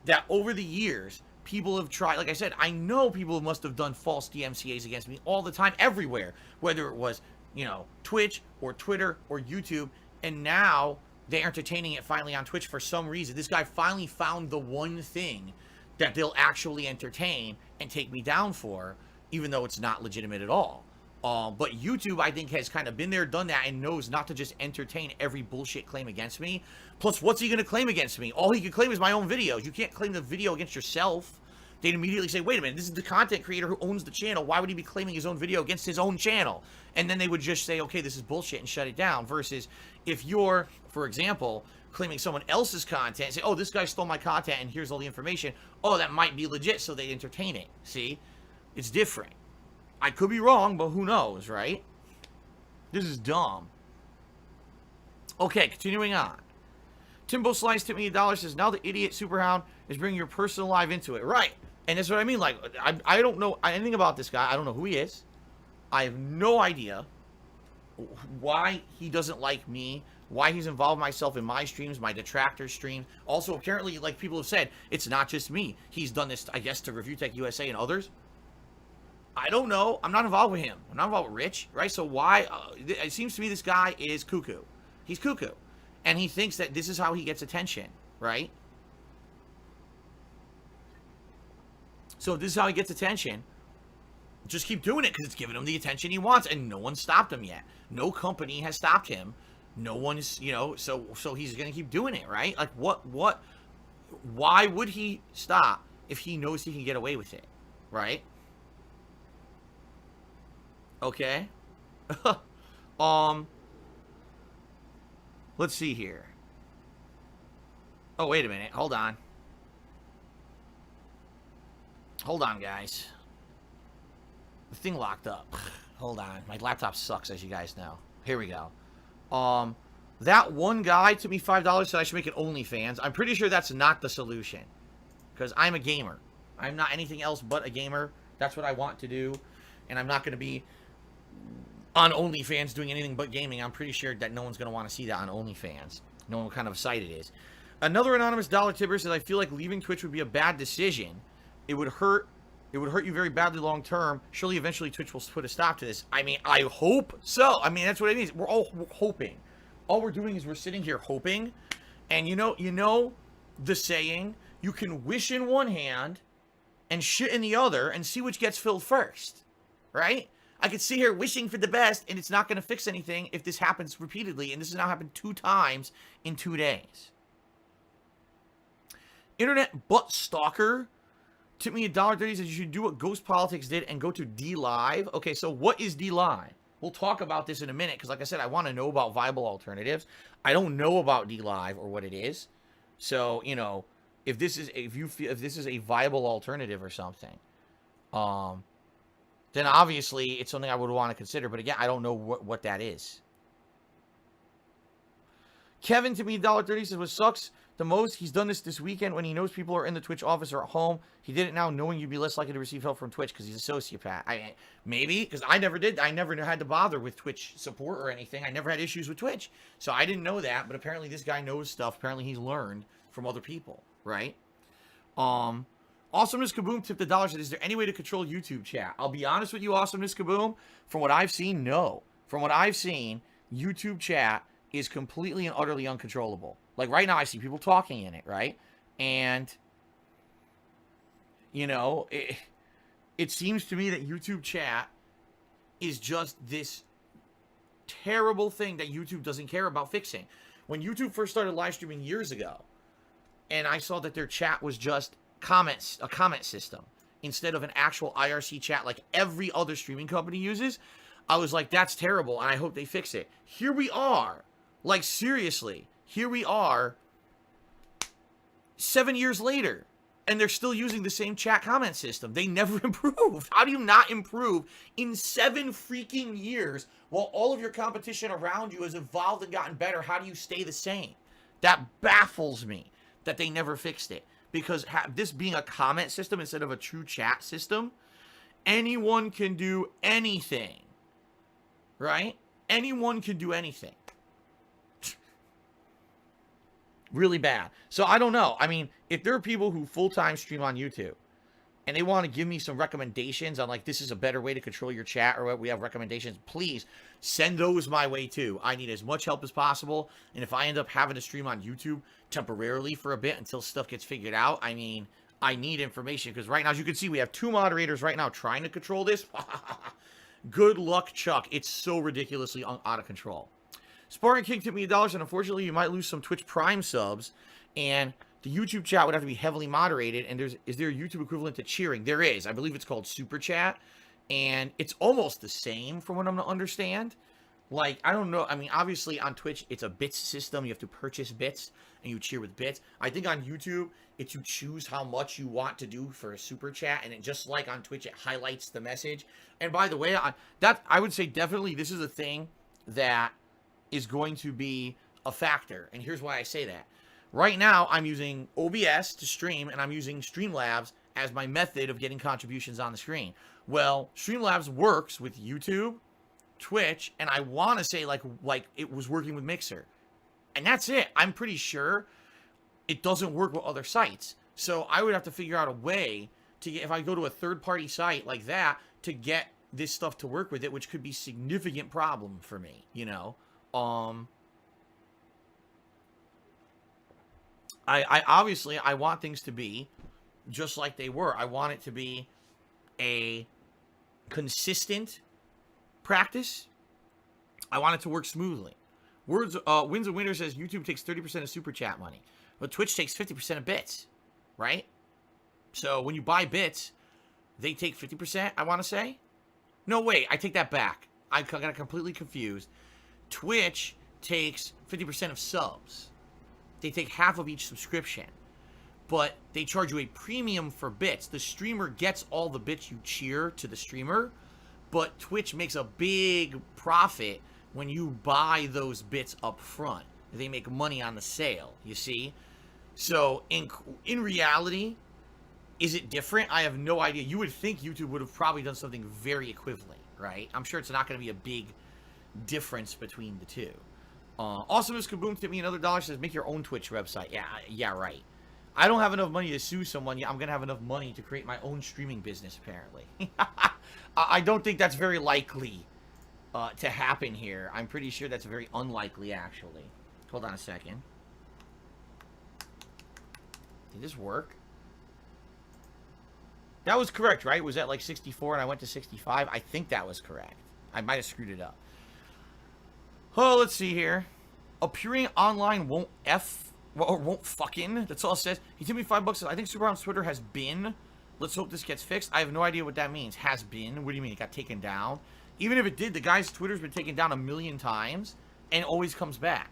that over the years, people have tried, like I said, I know people must have done false DMCAs against me all the time, everywhere, whether it was, you know, Twitch or Twitter or YouTube, and now they're entertaining it finally on Twitch for some reason. This guy finally found the one thing that they'll actually entertain and take me down for, even though it's not legitimate at all. But YouTube, I think, has kind of been there, done that, and knows not to just entertain every bullshit claim against me. Plus, what's he going to claim against me? All he can claim is my own videos. You can't claim the video against yourself. They'd immediately say, wait a minute, this is the content creator who owns the channel. Why would he be claiming his own video against his own channel? And then they would just say, okay, this is bullshit, and shut it down. Versus if you're, for example, claiming someone else's content and say, oh, this guy stole my content and here's all the information. Oh, that might be legit, so they entertain it. See? It's different. I could be wrong, but who knows, right? This is dumb. Okay, continuing on. Timbo Slice tipped me $1, says, now the idiot Superhound is bringing your personal life into it. Right. And that's what I mean. Like, I don't know anything about this guy. I don't know who he is. I have no idea why he doesn't like me, why he's involved myself in my streams, my detractor streams. Also, apparently, like people have said, it's not just me. He's done this, I guess, to Review Tech USA and others. I don't know. I'm not involved with him. I'm not involved with Rich, right? So why? It seems to me this guy is cuckoo. He's cuckoo. And he thinks that this is how he gets attention, right? So if this is how he gets attention, just keep doing it because it's giving him the attention he wants, and no one stopped him yet. No company has stopped him. No one's, you know, so he's going to keep doing it, right? Like why would he stop if he knows he can get away with it, right? Okay. Let's see here. Oh, wait a minute. Hold on. Hold on, guys. The thing locked up. Hold on. My laptop sucks, as you guys know. Here we go. That one guy took me $5, said I should make it OnlyFans. I'm pretty sure that's not the solution. Because I'm a gamer. I'm not anything else but a gamer. That's what I want to do. And I'm not going to be on OnlyFans doing anything but gaming. I'm pretty sure that no one's going to want to see that on OnlyFans. Knowing what kind of site it is. Another anonymous dollar tipper says, I feel like leaving Twitch would be a bad decision. It would hurt you very badly long term. Surely eventually Twitch will put a stop to this. I mean, I hope so. I mean, that's what it means. We're all hoping. All we're doing is we're sitting here hoping. And you know the saying, you can wish in one hand and shit in the other and see which gets filled first. Right? I could sit here wishing for the best, and it's not going to fix anything if this happens repeatedly. And this has now happened 2 times in 2 days. Internet butt stalker took me $1.30, says you should do what Ghost Politics did and go to DLive. Okay, so what is DLive? We'll talk about this in a minute, because like I said, I want to know about viable alternatives. I don't know about DLive or what it is. So, you know, if this is a viable alternative or something, then obviously it's something I would want to consider. But again, I don't know what that is. Kevin to me $1.30 says what sucks the most, he's done this weekend when he knows people are in the Twitch office or at home. He did it now knowing you'd be less likely to receive help from Twitch because he's a sociopath. I mean, maybe, because I never did. I never had to bother with Twitch support or anything. I never had issues with Twitch. So I didn't know that, but apparently this guy knows stuff. Apparently he's learned from other people, right? Awesomeness Kaboom tipped $1, said, is there any way to control YouTube chat? I'll be honest with you, Awesomeness Kaboom. From what I've seen, no. From what I've seen, YouTube chat is completely and utterly uncontrollable. Like right now, I see people talking in it, right? And, you know, it seems to me that YouTube chat is just this terrible thing that YouTube doesn't care about fixing. When YouTube first started live streaming years ago, and I saw that their chat was just comments, a comment system, instead of an actual IRC chat like every other streaming company uses, I was like, that's terrible, and I hope they fix it. Here we are. Like, seriously. Here we are 7 years later, and they're still using the same chat comment system. They never improved. How do you not improve in 7 freaking years while all of your competition around you has evolved and gotten better? How do you stay the same? That baffles me that they never fixed it. Because this being a comment system instead of a true chat system, anyone can do anything. Right? Anyone can do anything. Really bad. So I don't know. I mean, if there are people who full-time stream on YouTube and they want to give me some recommendations on like, this is a better way to control your chat or what, we have recommendations, please send those my way too. I need as much help as possible. And if I end up having to stream on YouTube temporarily for a bit until stuff gets figured out, I mean, I need information because right now, as you can see, we have 2 moderators right now trying to control this. Good luck, Chuck. It's so ridiculously out of control. Sparring King tipped me $1, and unfortunately, you might lose some Twitch Prime subs, and the YouTube chat would have to be heavily moderated, and is there a YouTube equivalent to cheering? There is. I believe it's called Super Chat, and it's almost the same from what I'm going to understand. Like, I don't know. I mean, obviously, on Twitch, it's a bits system. You have to purchase bits, and you cheer with bits. I think on YouTube, it's you choose how much you want to do for a Super Chat, and it, just like on Twitch, it highlights the message. And by the way, I would say definitely this is a thing that is going to be a factor. And here's why I say that. Right now, I'm using OBS to stream, and I'm using Streamlabs as my method of getting contributions on the screen. Well, Streamlabs works with YouTube, Twitch, and I want to say like it was working with Mixer. And that's it. I'm pretty sure it doesn't work with other sites. So I would have to figure out a way to get, if I go to a third-party site like that, to get this stuff to work with it, which could be a significant problem for me, you know? I obviously, I want things to be just like they were. I want it to be a consistent practice. I want it to work smoothly. Wins and Winner says YouTube takes 30% of Super Chat money, but Twitch takes 50% of bits, right? So when you buy bits, they take 50%, I want to say. No, wait, I take that back. I got completely confused. Twitch takes 50% of subs. they take half of each subscription. But they charge you a premium for bits. The streamer gets all the bits you cheer to the streamer, but Twitch makes a big profit when you buy those bits up front. They make money on the sale, you see? So, in reality, is it different? I have no idea. You would think YouTube would have probably done something very equivalent, right? I'm sure it's not going to be a big difference between the two. Awesomeness Kaboom tipped me another $1, says, make your own Twitch website. Yeah, right. I don't have enough money to sue someone. Yeah, I'm going to have enough money to create my own streaming business, apparently. I don't think that's very likely to happen here. I'm pretty sure that's very unlikely, actually. Hold on a second. Did this work? That was correct, right? Was that like 64 and I went to 65? I think that was correct. I might have screwed it up. Oh, let's see here. Appearing online won't fucking. That's all it says. He tipped me $5. I think Superhound's Twitter has been. Let's hope this gets fixed. I have no idea what that means. Has been? What do you mean? It got taken down? Even if it did, the guy's Twitter's been taken down 1,000,000 times and always comes back.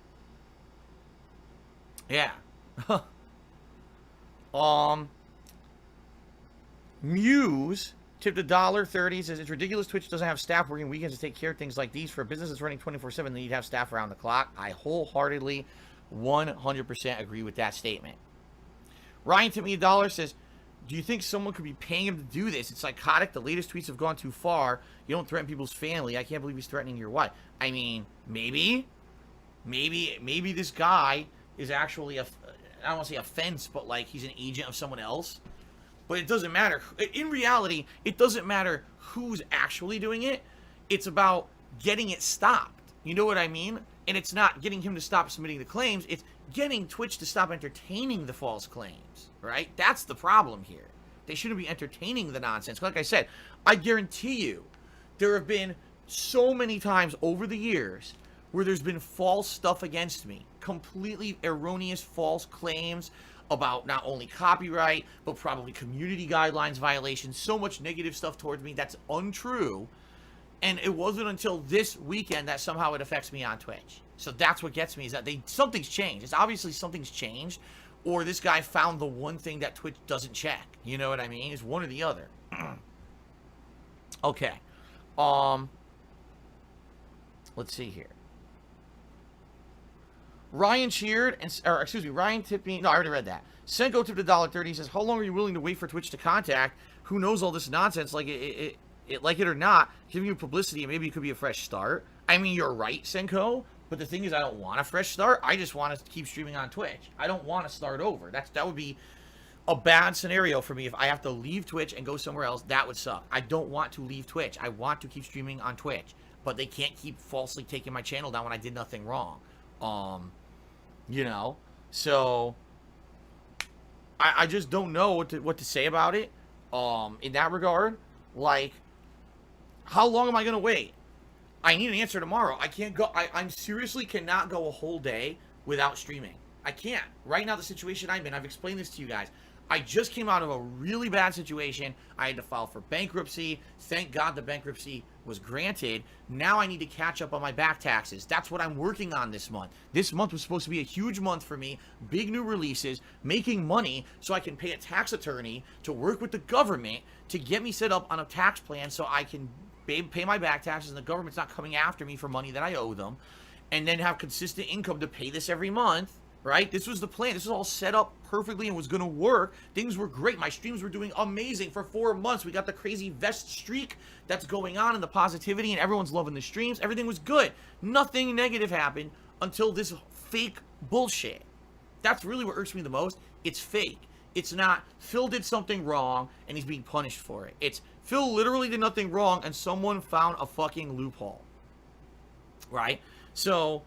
Yeah. Muse tipped $1.30. Says it's ridiculous. Twitch doesn't have staff working weekends to take care of things like these. For a business that's running 24/7, they need to have staff around the clock. I wholeheartedly 100% agree with that statement. Ryan tipped me $1. Says, do you think someone could be paying him to do this? It's psychotic. The latest tweets have gone too far. You don't threaten people's family. I can't believe he's threatening your wife. I mean, maybe this guy is actually I don't want to say a fence, but like he's an agent of someone else. But it doesn't matter. In reality, it doesn't matter who's actually doing it. It's about getting it stopped. You know what I mean? And it's not getting him to stop submitting the claims. It's getting Twitch to stop entertaining the false claims, right? That's the problem here. They shouldn't be entertaining the nonsense. Like I said, I guarantee you, there have been so many times over the years where there's been false stuff against me. Completely erroneous false claims about not only copyright, but probably community guidelines violations. So much negative stuff towards me that's untrue. And it wasn't until this weekend that somehow it affects me on Twitch. So that's what gets me, is that something's changed. It's obviously something's changed, or this guy found the one thing that Twitch doesn't check. You know what I mean? It's one or the other. Okay. Let's see here. Ryan cheered, Ryan tipped me. No, I already read that. Senko tipped $1.30. He says, how long are you willing to wait for Twitch to contact? Who knows all this nonsense? Like it or not, giving you publicity, and maybe it could be a fresh start. I mean, you're right, Senko. But the thing is, I don't want a fresh start. I just want to keep streaming on Twitch. I don't want to start over. That would be a bad scenario for me. If I have to leave Twitch and go somewhere else, that would suck. I don't want to leave Twitch. I want to keep streaming on Twitch. But they can't keep falsely taking my channel down when I did nothing wrong. You know, so I just don't know what to say about it. In that regard, like, how long am I gonna wait? I need an answer tomorrow. I can't go. I seriously cannot go a whole day without streaming. I can't. Right now, the situation I'm in, I've explained this to you guys. I just came out of a really bad situation. I had to file for bankruptcy. Thank God the bankruptcy was granted. Now I need to catch up on my back taxes. That's what I'm working on this month. This month was supposed to be a huge month for me. Big new releases, making money so I can pay a tax attorney to work with the government to get me set up on a tax plan so I can pay my back taxes and the government's not coming after me for money that I owe them. And then have consistent income to pay this every month. Right? This was the plan. This was all set up perfectly and was going to work. Things were great. My streams were doing amazing for 4 months. We got the crazy vest streak that's going on and the positivity, and everyone's loving the streams. Everything was good. Nothing negative happened until this fake bullshit. That's really what irks me the most. It's fake. It's not Phil did something wrong and he's being punished for it. It's Phil literally did nothing wrong and someone found a fucking loophole. Right? So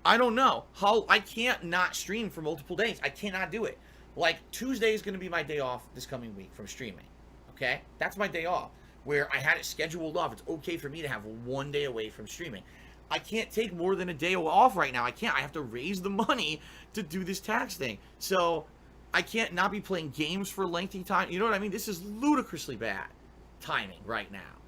I don't know how I can't not stream for multiple days. I cannot do it. Like Tuesday is going to be my day off this coming week from streaming. Okay? That's my day off where I had it scheduled off. It's okay for me to have 1 day away from streaming. I can't take more than a day off right now. I can't. I have to raise the money to do this tax thing. So I can't not be playing games for lengthy time. You know what I mean? This is ludicrously bad timing right now.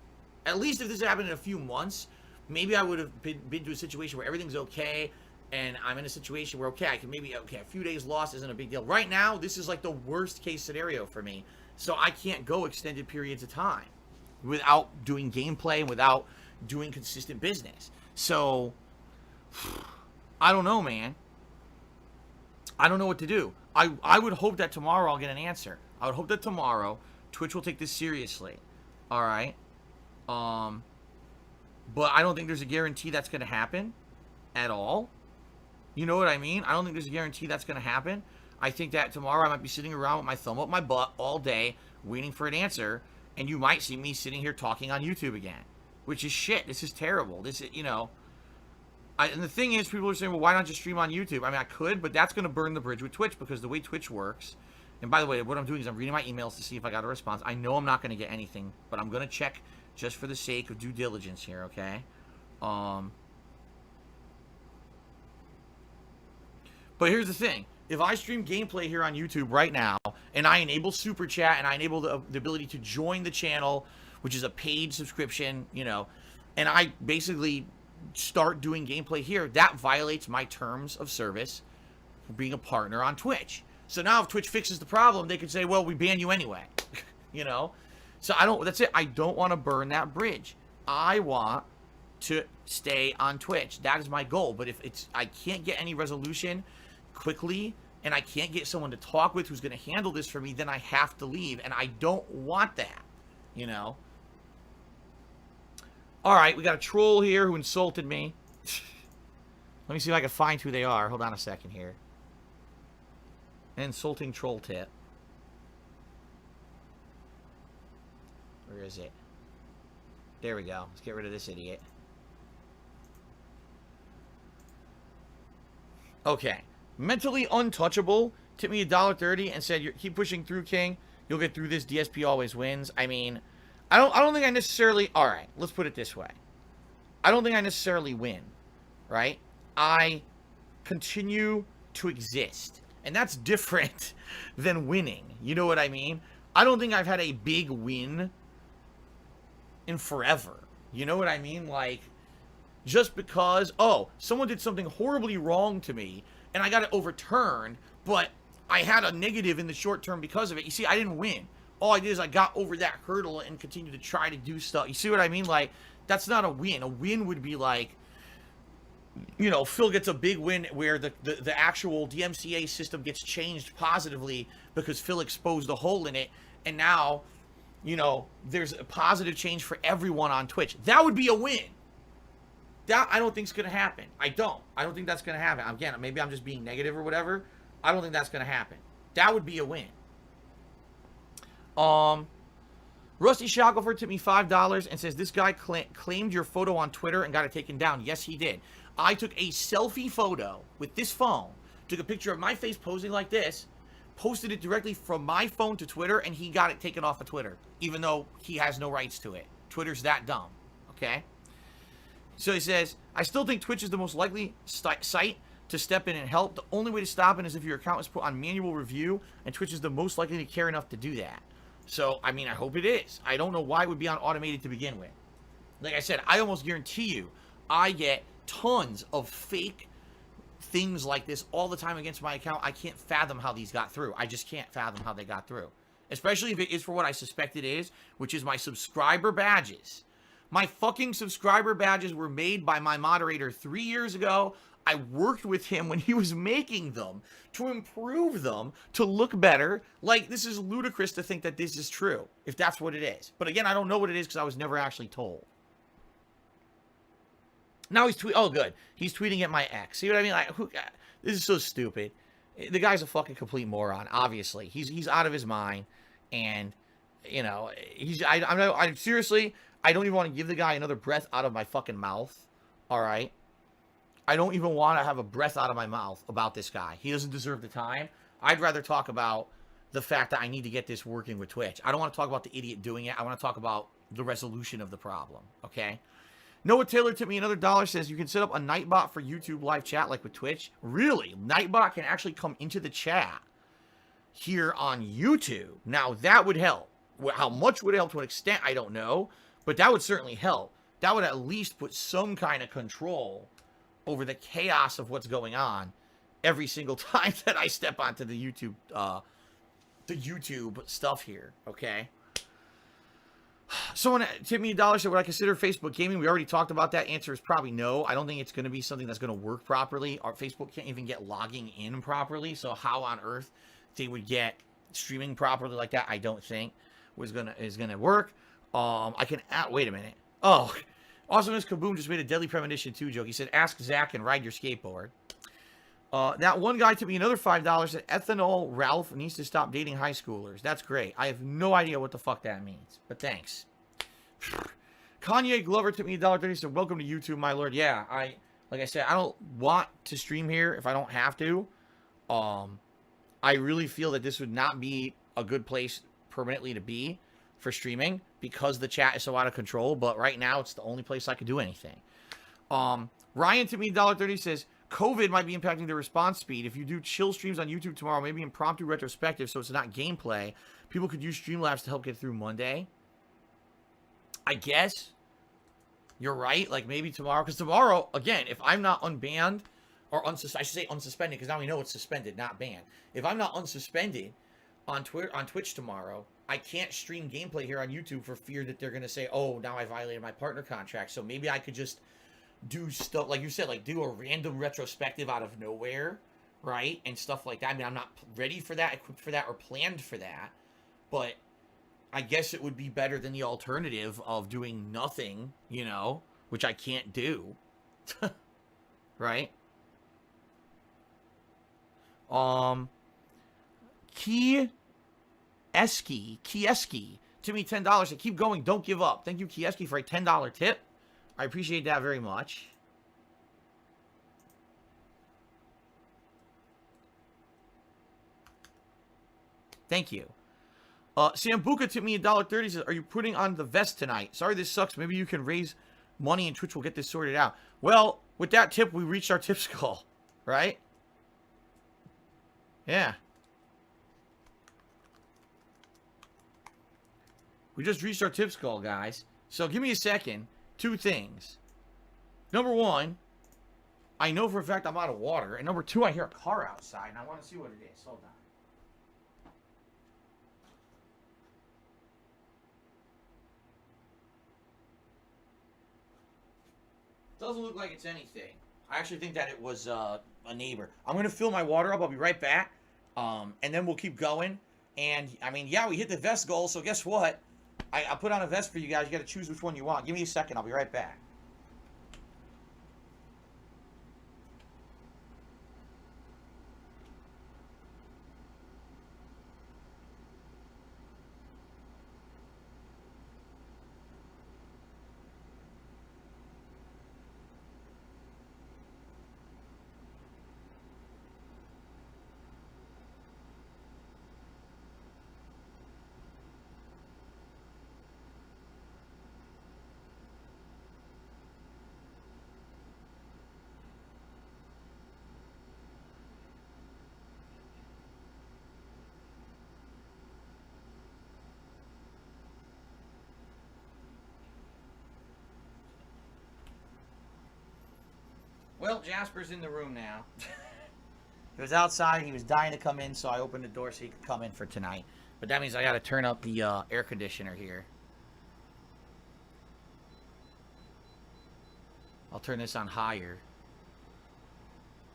At least if this happened in a few months, maybe I would have been to a situation where everything's okay. And I'm in a situation where, okay, I can maybe, okay, a few days lost isn't a big deal. Right now, this is like the worst case scenario for me. So I can't go extended periods of time without doing gameplay and without doing consistent business. So, I don't know, man. I don't know what to do. I would hope that tomorrow I'll get an answer. I would hope that tomorrow Twitch will take this seriously. All right? But I don't think there's a guarantee that's going to happen at all. You know what I mean? I don't think there's a guarantee that's going to happen. I think that tomorrow I might be sitting around with my thumb up my butt all day waiting for an answer, and you might see me sitting here talking on YouTube again, which is shit. This is terrible. This is, you know, and the thing is, people are saying, well, why not just stream on YouTube? I mean, I could, but that's going to burn the bridge with Twitch, because the way Twitch works, and by the way, what I'm doing is I'm reading my emails to see if I got a response. I know I'm not going to get anything, but I'm going to check just for the sake of due diligence here, okay? But here's the thing. If I stream gameplay here on YouTube right now, and I enable Super Chat, and I enable the ability to join the channel, which is a paid subscription, you know, and I basically start doing gameplay here, that violates my terms of service for being a partner on Twitch. So now if Twitch fixes the problem, they could say, well, we ban you anyway, you know? So that's it. I don't want to burn that bridge. I want to stay on Twitch. That is my goal. But if I can't get any resolution quickly, and I can't get someone to talk with who's going to handle this for me, then I have to leave, and I don't want that, you know? All right, we got a troll here who insulted me. Let me see if I can find who they are. Hold on a second here. An insulting troll tip. Where is it? There we go. Let's get rid of this idiot. Okay. Mentally untouchable tipped me $1.30 and said, keep pushing through, King. You'll get through this. DSP always wins. I mean, I don't think I necessarily... All right, let's put it this way. I don't think I necessarily win, right? I continue to exist. And that's different than winning. You know what I mean? I don't think I've had a big win in forever. You know what I mean? Like, just because, oh, someone did something horribly wrong to me, and I got it overturned, but I had a negative in the short term because of it. You see, I didn't win. All I did is I got over that hurdle and continued to try to do stuff. You see what I mean? Like, that's not a win. A win would be like, you know, Phil gets a big win where the actual DMCA system gets changed positively because Phil exposed a hole in it, and now, you know, there's a positive change for everyone on Twitch. That would be a win. That I don't think is going to happen. I don't think that's going to happen. Again, maybe I'm just being negative or whatever. I don't think that's going to happen. That would be a win. Rusty Shackelford tipped me $5 and says, this guy claimed your photo on Twitter and got it taken down. Yes, he did. I took a selfie photo with this phone, took a picture of my face posing like this, posted it directly from my phone to Twitter, and he got it taken off of Twitter, even though he has no rights to it. Twitter's that dumb, okay? So he says, I still think Twitch is the most likely site to step in and help. The only way to stop it is if your account is put on manual review, and Twitch is the most likely to care enough to do that. So, I mean, I hope it is. I don't know why it would be on automated to begin with. Like I said, I almost guarantee you, I get tons of fake things like this all the time against my account. I can't fathom how these got through. I just can't fathom how they got through. Especially if it is for what I suspect it is, which is my subscriber badges. My fucking subscriber badges were made by my moderator 3 years ago. I worked with him when he was making them to improve them to look better. Like, this is ludicrous to think that this is true, if that's what it is. But again, I don't know what it is because I was never actually told. Now he's oh, good. He's tweeting at my ex. See what I mean? Like, this is so stupid. The guy's a fucking complete moron, obviously. He's out of his mind. And, you know, I seriously, I don't even want to give the guy another breath out of my fucking mouth. All right? I don't even want to have a breath out of my mouth about this guy. He doesn't deserve the time. I'd rather talk about the fact that I need to get this working with Twitch. I don't want to talk about the idiot doing it. I want to talk about the resolution of the problem, okay? Noah Taylor tipped me another $1, says you can set up a Nightbot for YouTube live chat like with Twitch. Really? Nightbot can actually come into the chat here on YouTube. Now, that would help. How much would it help to an extent, I don't know. But that would certainly help. That would at least put some kind of control over the chaos of what's going on every single time that I step onto the YouTube stuff here, okay? Someone tipped me $1, said, would I consider Facebook gaming? We already talked about that. Answer is probably no. I don't think it's going to be something that's going to work properly. Our Facebook can't even get logging in properly, so how on earth they would get streaming properly like that, I don't think is gonna work. I can wait a minute. Oh, Awesomeness Kaboom just made a Deadly Premonition 2 joke. He said, ask Zach and ride your skateboard. That one guy took me another $5 that Ethanol Ralph needs to stop dating high schoolers. That's great. I have no idea what the fuck that means, but thanks. Kanye Glover took me $1.30. He said, welcome to YouTube, my lord. Yeah, like I said, I don't want to stream here if I don't have to. I really feel that this would not be a good place permanently to be for streaming because the chat is so out of control, but right now it's the only place I could do anything. Ryan to me $1.30 says, COVID might be impacting the response speed. If you do chill streams on YouTube tomorrow, maybe impromptu retrospective, so it's not gameplay, people could use Streamlabs to help get through Monday. I guess you're right. Like maybe tomorrow, because tomorrow, again, if I'm not unbanned or I should say unsuspended, because now we know it's suspended, not banned. If I'm not unsuspended on Twitch tomorrow, I can't stream gameplay here on YouTube for fear that they're gonna say, "Oh, now I violated my partner contract." So maybe I could just do stuff like you said, like do a random retrospective out of nowhere, right, and stuff like that. I mean, I'm not ready for that, equipped for that, or planned for that, but I guess it would be better than the alternative of doing nothing, you know, which I can't do. Right? Kieski to me $10. Keep going, don't give up. Thank you, Kieski, for a $10 tip. I appreciate that very much. Thank you. Sambuca tipped me $1.30. Says, are you putting on the vest tonight? Sorry, this sucks. Maybe you can raise money and Twitch will get this sorted out. Well, with that tip, we reached our tip skull, right? Yeah. We just reached our tip skull, guys. So give me a second. Two things. Number one, I know for a fact I'm out of water. And number two, I hear a car outside, and I want to see what it is. Hold on. Doesn't look like it's anything. I actually think that it was a neighbor. I'm going to fill my water up. I'll be right back. And then we'll keep going. And, I mean, yeah, we hit the vest goal, so guess what? I put on a vest for you guys. You got to choose which one you want. Give me a second. I'll be right back. Well, Jasper's in the room now. He was outside. He was dying to come in, so I opened the door so he could come in for tonight. But that means I got to turn up the air conditioner here. I'll turn this on higher.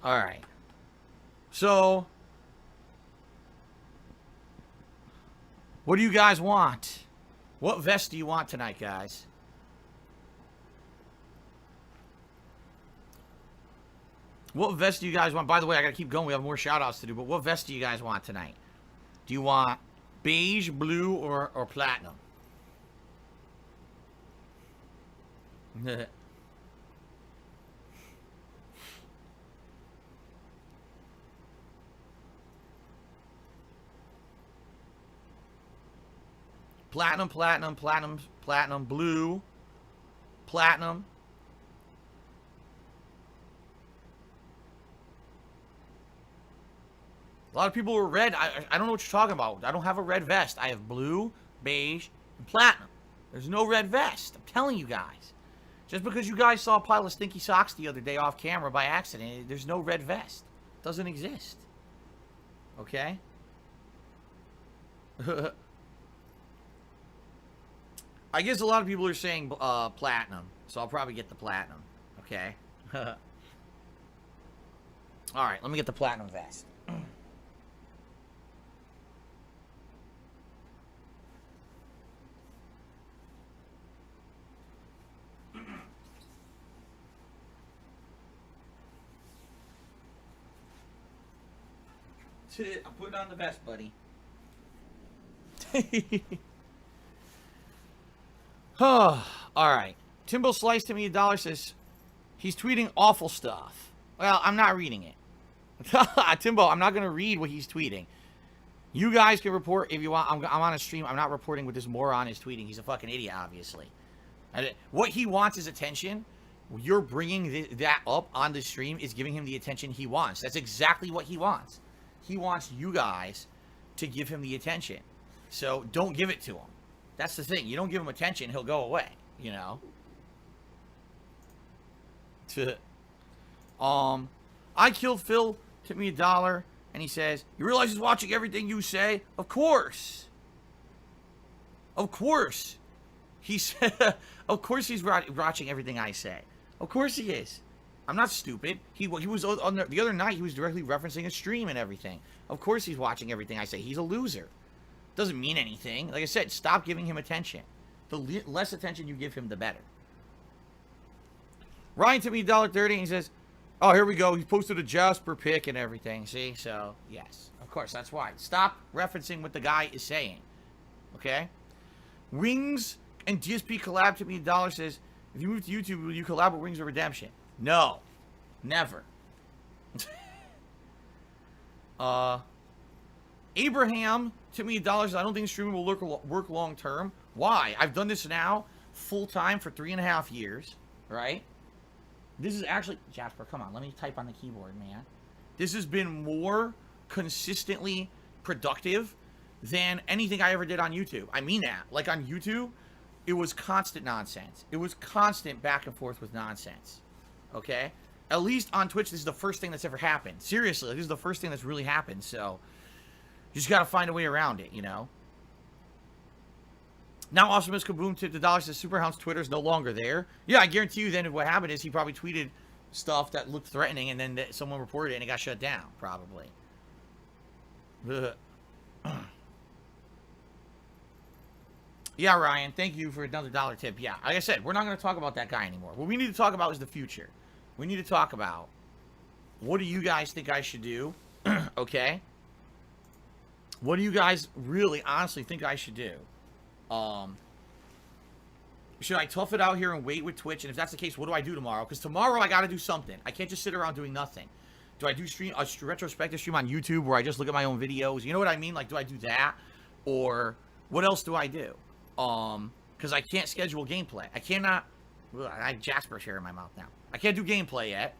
All right. So, what do you guys want? What vest do you want tonight, guys? What vest do you guys want? By the way, I gotta keep going. We have more shout-outs to do, but what vest do you guys want tonight? Do you want beige, blue, or platinum? Platinum, platinum, platinum, platinum, blue, platinum. A lot of people are red. I don't know what you're talking about. I don't have a red vest. I have blue, beige, and platinum. There's no red vest. I'm telling you guys. Just because you guys saw a pile of stinky socks the other day off camera by accident, there's no red vest. It doesn't exist. Okay? I guess a lot of people are saying platinum, so I'll probably get the platinum. Okay? Alright, let me get the platinum vest. I'm putting on the vest, buddy. Oh, alright. Timbo Slice to me $1 says he's tweeting awful stuff. Well, I'm not reading it. Timbo, I'm not going to read what he's tweeting. You guys can report if you want. I'm on a stream. I'm not reporting what this moron is tweeting. He's a fucking idiot, obviously. What he wants is attention. You're bringing that up on the stream is giving him the attention he wants. That's exactly what he wants. He wants you guys to give him the attention. So don't give it to him. That's the thing. You don't give him attention, he'll go away, you know. I killed Phil, took me $1, and he says, you realize he's watching everything you say? Of course. Of course. He said, of course he's watching everything I say. Of course he is. I'm not stupid. He was on the other night, he was directly referencing a stream and everything. Of course he's watching everything I say. He's a loser. Doesn't mean anything. Like I said, stop giving him attention. The less attention you give him, the better. Ryan took me $1.30 and he says, oh, here we go. He posted a Jasper pic and everything. See? So, yes. Of course, that's why. Stop referencing what the guy is saying. Okay? Wings and DSP collab took me $1 says, if you move to YouTube, will you collab with Wings of Redemption? No. Never. Abraham took me $1. I don't think streaming will work long term. Why? I've done this now full time for 3.5 years. Right? This is actually... Jasper, come on. Let me type on the keyboard, man. This has been more consistently productive than anything I ever did on YouTube. I mean that. Like on YouTube, it was constant nonsense. It was constant back and forth with nonsense. Okay? At least on Twitch, this is the first thing that's ever happened. Seriously, this is the first thing that's really happened. So, you just gotta find a way around it, you know? Now, Awesomeness Kaboom tipped $1 says Superhound's Twitter is no longer there. Yeah, I guarantee you then what happened is he probably tweeted stuff that looked threatening and then someone reported it and it got shut down, probably. Yeah, Ryan, thank you for another $1 tip. Yeah, like I said, we're not going to talk about that guy anymore. What we need to talk about is the future. We need to talk about what do you guys think I should do, okay? What do you guys really, honestly think I should do? Should I tough it out here and wait with Twitch? And if that's the case, what do I do tomorrow? Because tomorrow I got to do something. I can't just sit around doing nothing. Do I do a retrospective stream on YouTube where I just look at my own videos? You know what I mean? Like, do I do that? Or what else do I do? Because I can't schedule gameplay. I cannot... I have Jasper's hair in my mouth now. I can't do gameplay yet.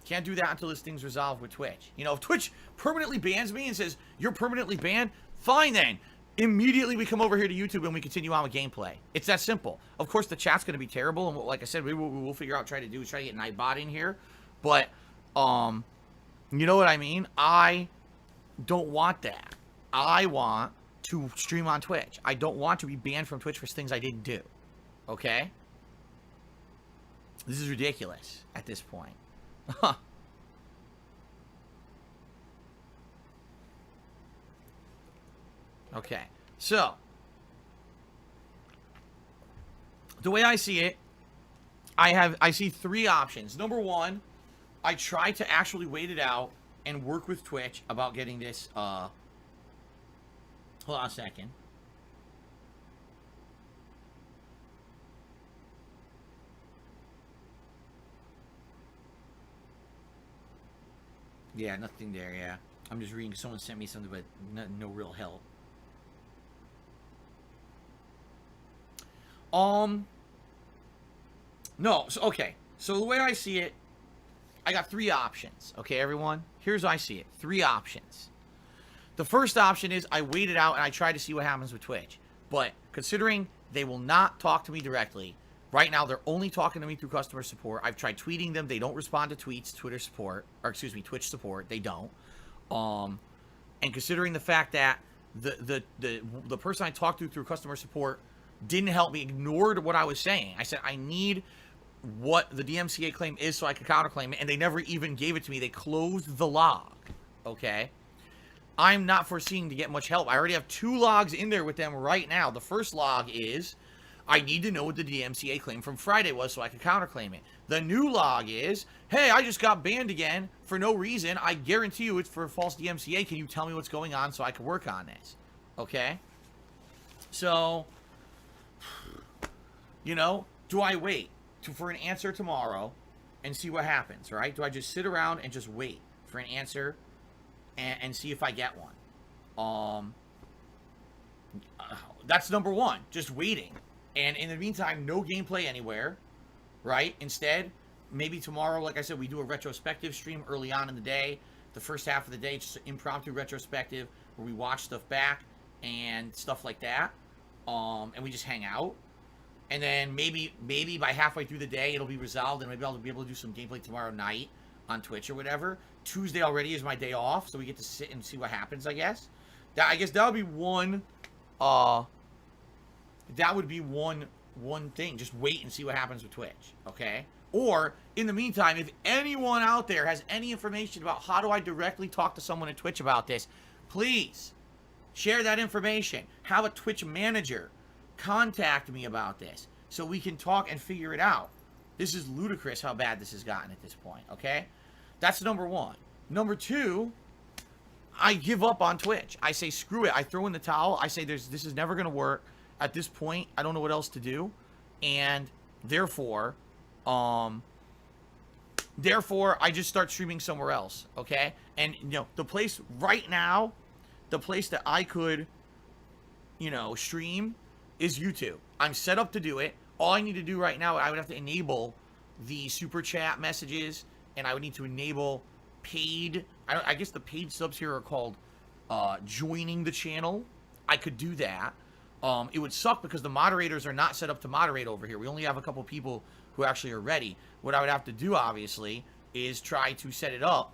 Can't do that until this thing's resolved with Twitch. You know, if Twitch permanently bans me and says, you're permanently banned, fine then. Immediately we come over here to YouTube and we continue on with gameplay. It's that simple. Of course, the chat's going to be terrible. And like I said, we'll figure out, try to get Nightbot in here. But, you know what I mean? I don't want that. I want to stream on Twitch. I don't want to be banned from Twitch for things I didn't do. Okay? This is ridiculous at this point. Okay, so the way I see it, I see 3 options. Number 1, I try to actually wait it out and work with Twitch about getting this. Hold on a second. Yeah, nothing there. Yeah, I'm just reading. Someone sent me something, but no real help. No, so, okay. So the way I see it, I got 3 options. Okay, everyone? Here's how I see it. 3 options. The first option is I wait it out and I try to see what happens with Twitch. But considering they will not talk to me directly, Right now, they're only talking to me through customer support. I've tried tweeting them. They don't respond to tweets, Twitter support, or excuse me, Twitch support. They don't. And considering the fact that the person I talked to through customer support didn't help me, ignored what I was saying. I said, I need what the DMCA claim is so I can counterclaim it, and they never even gave it to me. They closed the log, okay? I'm not foreseeing to get much help. I already have 2 logs in there with them right now. The first log is, I need to know what the DMCA claim from Friday was so I can counterclaim it. The new log is, hey, I just got banned again for no reason. I guarantee you it's for a false DMCA. Can you tell me what's going on so I can work on this? Okay? So, you know, do I wait for an answer tomorrow and see what happens, right? Do I just sit around and just wait for an answer and see if I get one? That's number one, just waiting. And in the meantime, no gameplay anywhere, right? Instead, maybe tomorrow, like I said, we do a retrospective stream early on in the day. The first half of the day, just an impromptu retrospective where we watch stuff back and stuff like that. And we just hang out. And then maybe by halfway through the day, it'll be resolved, and maybe I'll be able to do some gameplay tomorrow night on Twitch or whatever. Tuesday already is my day off, so we get to sit and see what happens, I guess. I guess that would be one, one thing. Just wait and see what happens with Twitch, okay? Or, in the meantime, if anyone out there has any information about how do I directly talk to someone at Twitch about this, please share that information. Have a Twitch manager contact me about this so we can talk and figure it out. This is ludicrous how bad this has gotten at this point, okay? That's number one. Number two, I give up on Twitch. I say, screw it. I throw in the towel. I say, this is never going to work. At this point, I don't know what else to do. And therefore, I just start streaming somewhere else, okay? And, you know, the place right now, the place that I could, you know, stream is YouTube. I'm set up to do it. All I need to do right now, I would have to enable the super chat messages, and I would need to enable paid. I guess the paid subs here are called joining the channel. I could do that. It would suck because the moderators are not set up to moderate over here. We only have a couple people who actually are ready. What I would have to do, obviously, is try to set it up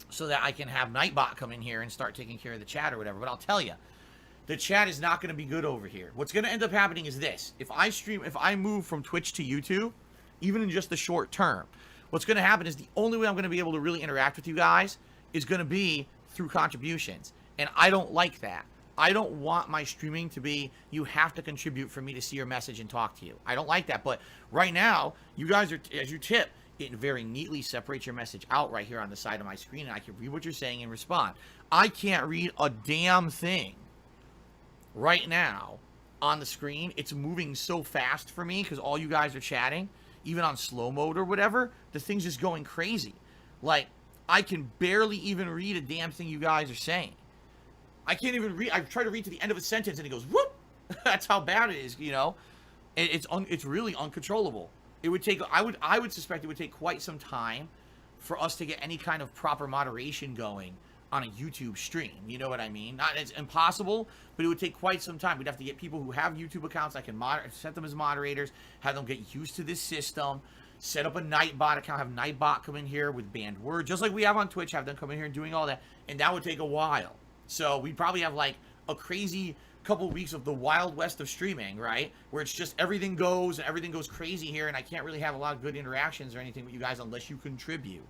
so that I can have Nightbot come in here and start taking care of the chat or whatever. But I'll tell you, the chat is not going to be good over here. What's going to end up happening is this. If I move from Twitch to YouTube, even in just the short term, what's going to happen is the only way I'm going to be able to really interact with you guys is going to be through contributions. And I don't like that. I don't want my streaming to be, you have to contribute for me to see your message and talk to you. I don't like that. But right now, you guys are, as you tip, it very neatly separates your message out right here on the side of my screen, and I can read what you're saying and respond. I can't read a damn thing right now on the screen. It's moving so fast for me because all you guys are chatting, even on slow mode or whatever. The thing's just going crazy. Like, I can barely even read a damn thing you guys are saying. I can't even read. I've tried to read to the end of a sentence and it goes whoop. That's how bad it is, you know. It's really uncontrollable. It would take, I would suspect it would take quite some time for us to get any kind of proper moderation going on a YouTube stream. You know what I mean? Not, it's impossible, but it would take quite some time. We'd have to get people who have YouTube accounts. I can set them as moderators, have them get used to this system, set up a Nightbot account, have Nightbot come in here with banned words, just like we have on Twitch, have them come in here and doing all that, and that would take a while. So we'd probably have like a crazy couple weeks of the Wild West of streaming, right? Where it's just everything goes and everything goes crazy here, and I can't really have a lot of good interactions or anything with you guys unless you contribute.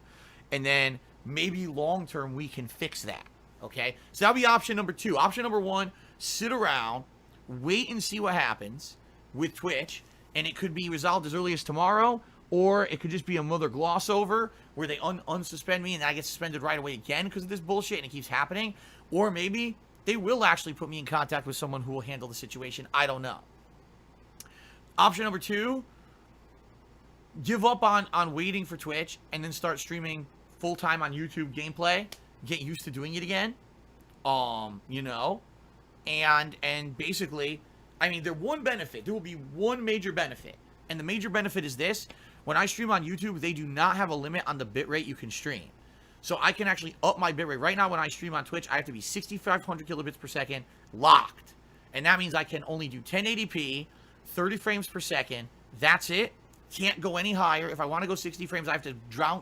And then maybe long term we can fix that, okay? So that'll be option number two. Option number one, sit around, wait and see what happens with Twitch, and it could be resolved as early as tomorrow, or it could just be another gloss over where they unsuspend me and I get suspended right away again because of this bullshit and it keeps happening. Or maybe they will actually put me in contact with someone who will handle the situation. I don't know. Option number two, give up on waiting for Twitch and then start streaming full-time on YouTube gameplay. Get used to doing it again. You know, and basically, I mean, there will be one major benefit, and the major benefit is this: when I stream on YouTube, they do not have a limit on the bitrate you can stream. So I can actually up my bitrate. Right now, when I stream on Twitch, I have to be 6,500 kilobits per second locked. And that means I can only do 1080p, 30 frames per second, That's it. Can't go any higher. If I want to go 60 frames, I have to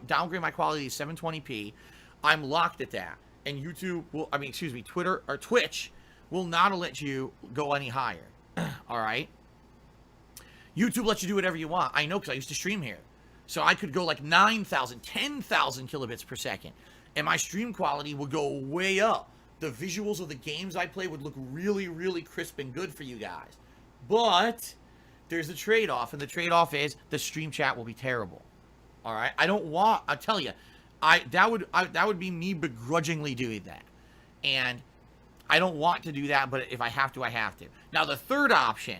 downgrade my quality to 720p. I'm locked at that. And YouTube will, Twitter or Twitch will not let you go any higher. All right? YouTube lets you do whatever you want. I know, because I used to stream here. So I could go like 9,000, 10,000 kilobits per second. And my stream quality would go way up. The visuals of the games I play would look really, really crisp and good for you guys. But there's a trade-off, and the trade-off is the stream chat will be terrible. All right? I'll tell you, that would be me begrudgingly doing that. And I don't want to do that, but if I have to, I have to. Now, the third option,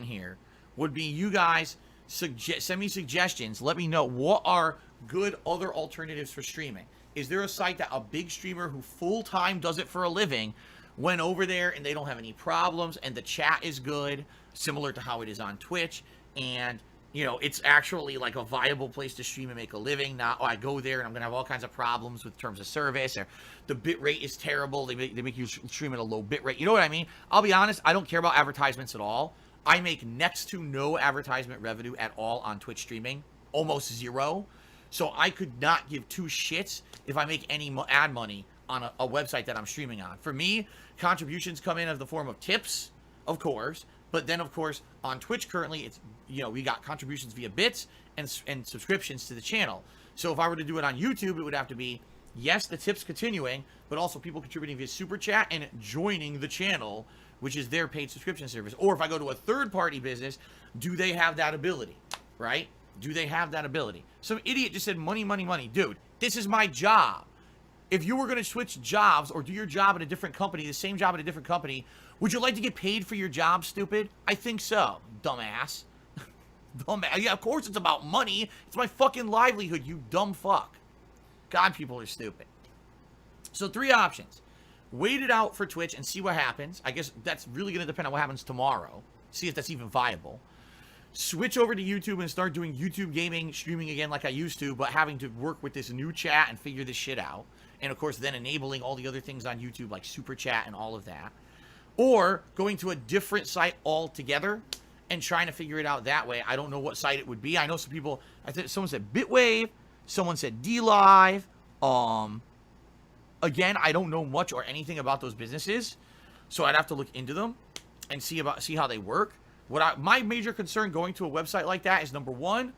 here would be you guys send me suggestions. Let me know what are good other alternatives for streaming. Is there a site that a big streamer who full-time does it for a living went over there and they don't have any problems and the chat is good, similar to how it is on Twitch, and it's actually like a viable place to stream and make a living? Not, I go there and I'm gonna have all kinds of problems with terms of service, or the bit rate is terrible, they make you stream at a low bit rate. You know what I mean? I'll be honest, I don't care about advertisements at all. I make next to no advertisement revenue at all on Twitch streaming, almost zero. So I could not give two shits if I make any ad money on a website that I'm streaming on. For me, contributions come in as the form of tips, of course, but then, of course, on Twitch currently, it's, we got contributions via bits and subscriptions to the channel. So if I were to do it on YouTube, it would have to be, yes, the tips continuing, but also people contributing via Super Chat and joining the channel, which is their paid subscription service. Or if I go to a third-party business, do they have that ability, right? Do they have that ability? Some idiot just said money, money, money. Dude, this is my job. If you were going to switch jobs or do your job at a different company, the same job at a different company, would you like to get paid for your job, stupid? I think so, dumbass. Dumbass. Yeah, of course it's about money. It's my fucking livelihood, you dumb fuck. God, people are stupid. So 3 options. Wait it out for Twitch and see what happens. I guess that's really going to depend on what happens tomorrow. See if that's even viable. Switch over to YouTube and start doing YouTube gaming, streaming again like I used to, but having to work with this new chat and figure this shit out. And, of course, then enabling all the other things on YouTube like Super Chat and all of that. Or going to a different site altogether and trying to figure it out that way. I don't know what site it would be. I know some people, someone said Bitwave, someone said DLive. Again, I don't know much or anything about those businesses, so I'd have to look into them and see how they work. My major concern going to a website like that is, number 1,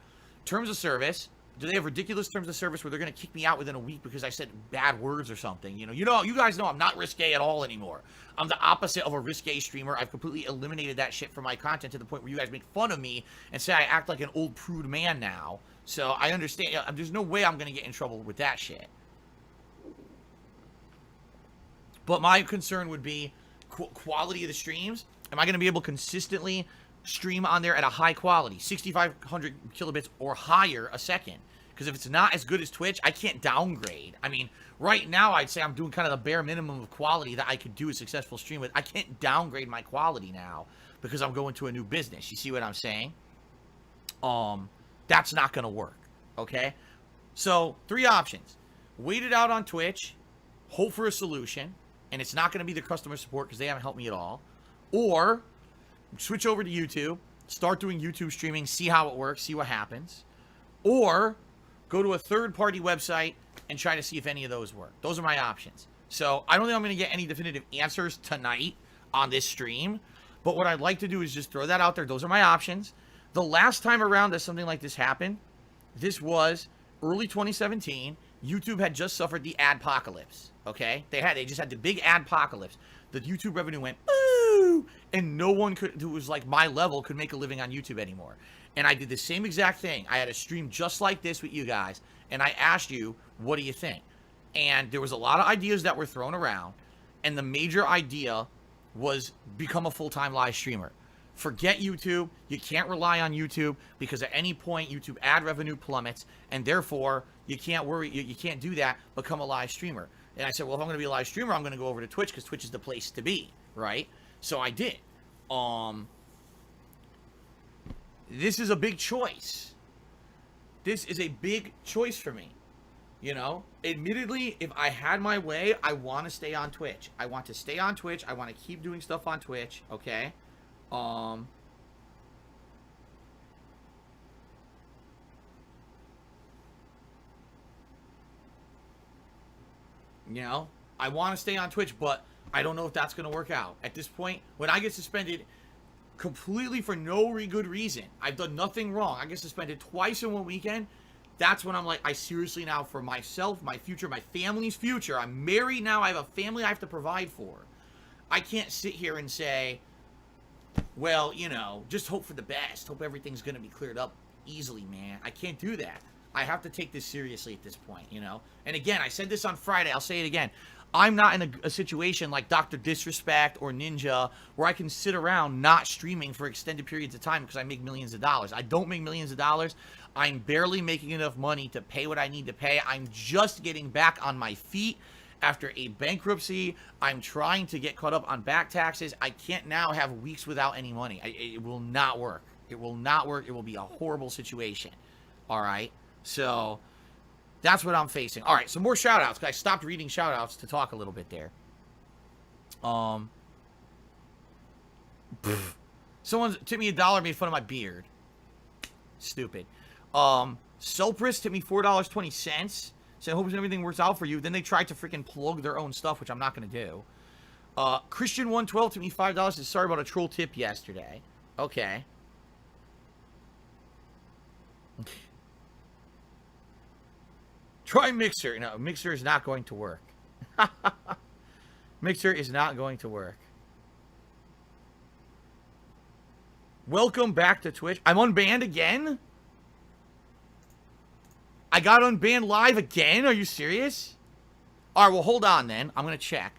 terms of service. Do they have ridiculous terms of service where they're going to kick me out within a week because I said bad words or something? You guys know I'm not risque at all anymore. I'm the opposite of a risque streamer. I've completely eliminated that shit from my content to the point where you guys make fun of me and say I act like an old prude man now. So I understand. There's no way I'm going to get in trouble with that shit. But my concern would be quality of the streams. Am I going to be able to consistently stream on there at a high quality, 6,500 kilobits or higher a second? Because if it's not as good as Twitch, I can't downgrade. I mean, right now I'd say I'm doing kind of the bare minimum of quality that I could do a successful stream with. I can't downgrade my quality now because I'm going to a new business. You see what I'm saying? That's not going to work, okay? So 3 options. Wait it out on Twitch, hope for a solution, and it's not going to be the customer support because they haven't helped me at all. Or switch over to YouTube, start doing YouTube streaming, see how it works, see what happens. Or go to a third-party website and try to see if any of those work. Those are my options. So I don't think I'm going to get any definitive answers tonight on this stream. But what I'd like to do is just throw that out there. Those are my options. The last time around that something like this happened, this was early 2017. YouTube had just suffered the adpocalypse. Okay? They just had the big adpocalypse. The YouTube revenue went boo, and no one who was like my level could make a living on YouTube anymore. And I did the same exact thing. I had a stream just like this with you guys, and I asked you, what do you think? And there was a lot of ideas that were thrown around, and the major idea was become a full-time live streamer. Forget YouTube. You can't rely on YouTube because at any point YouTube ad revenue plummets, and therefore you can't worry. You can't do that. Become a live streamer. And I said, well, if I'm going to be a live streamer, I'm going to go over to Twitch because Twitch is the place to be, right? So I did. This is a big choice. This is a big choice for me. You know, admittedly, if I had my way, I want to stay on Twitch. I want to stay on Twitch. I want to keep doing stuff on Twitch, okay? You know, I want to stay on Twitch, but I don't know if that's going to work out. At this point, when I get suspended completely for no good reason, I've done nothing wrong, I get suspended twice in one weekend, that's when I'm like, I seriously now, for myself, my future, my family's future, I'm married now, I have a family I have to provide for. I can't sit here and say, well, you know, just hope for the best, hope everything's going to be cleared up easily, man. I can't do that. I have to take this seriously at this point, you know? And again, I said this on Friday, I'll say it again. I'm not in a situation like Dr. Disrespect or Ninja where I can sit around not streaming for extended periods of time because I make millions of dollars. I don't make millions of dollars. I'm barely making enough money to pay what I need to pay. I'm just getting back on my feet after a bankruptcy. I'm trying to get caught up on back taxes. I can't now have weeks without any money. It will not work. It will not work. It will be a horrible situation. All right? So that's what I'm facing. All right, so more shout-outs, because I stopped reading shout-outs to talk a little bit there. Someone tipped me $1, made fun of my beard. Stupid. Sulpris tipped me $4.20. Said, I hope everything works out for you. Then they tried to freaking plug their own stuff, which I'm not going to do. Christian112 tipped me $5. Said, sorry about a troll tip yesterday. Okay. Try Mixer. No, Mixer is not going to work. Mixer is not going to work. Welcome back to Twitch. I'm unbanned again? I got unbanned live again? Are you serious? Alright, well, hold on then. I'm going to check.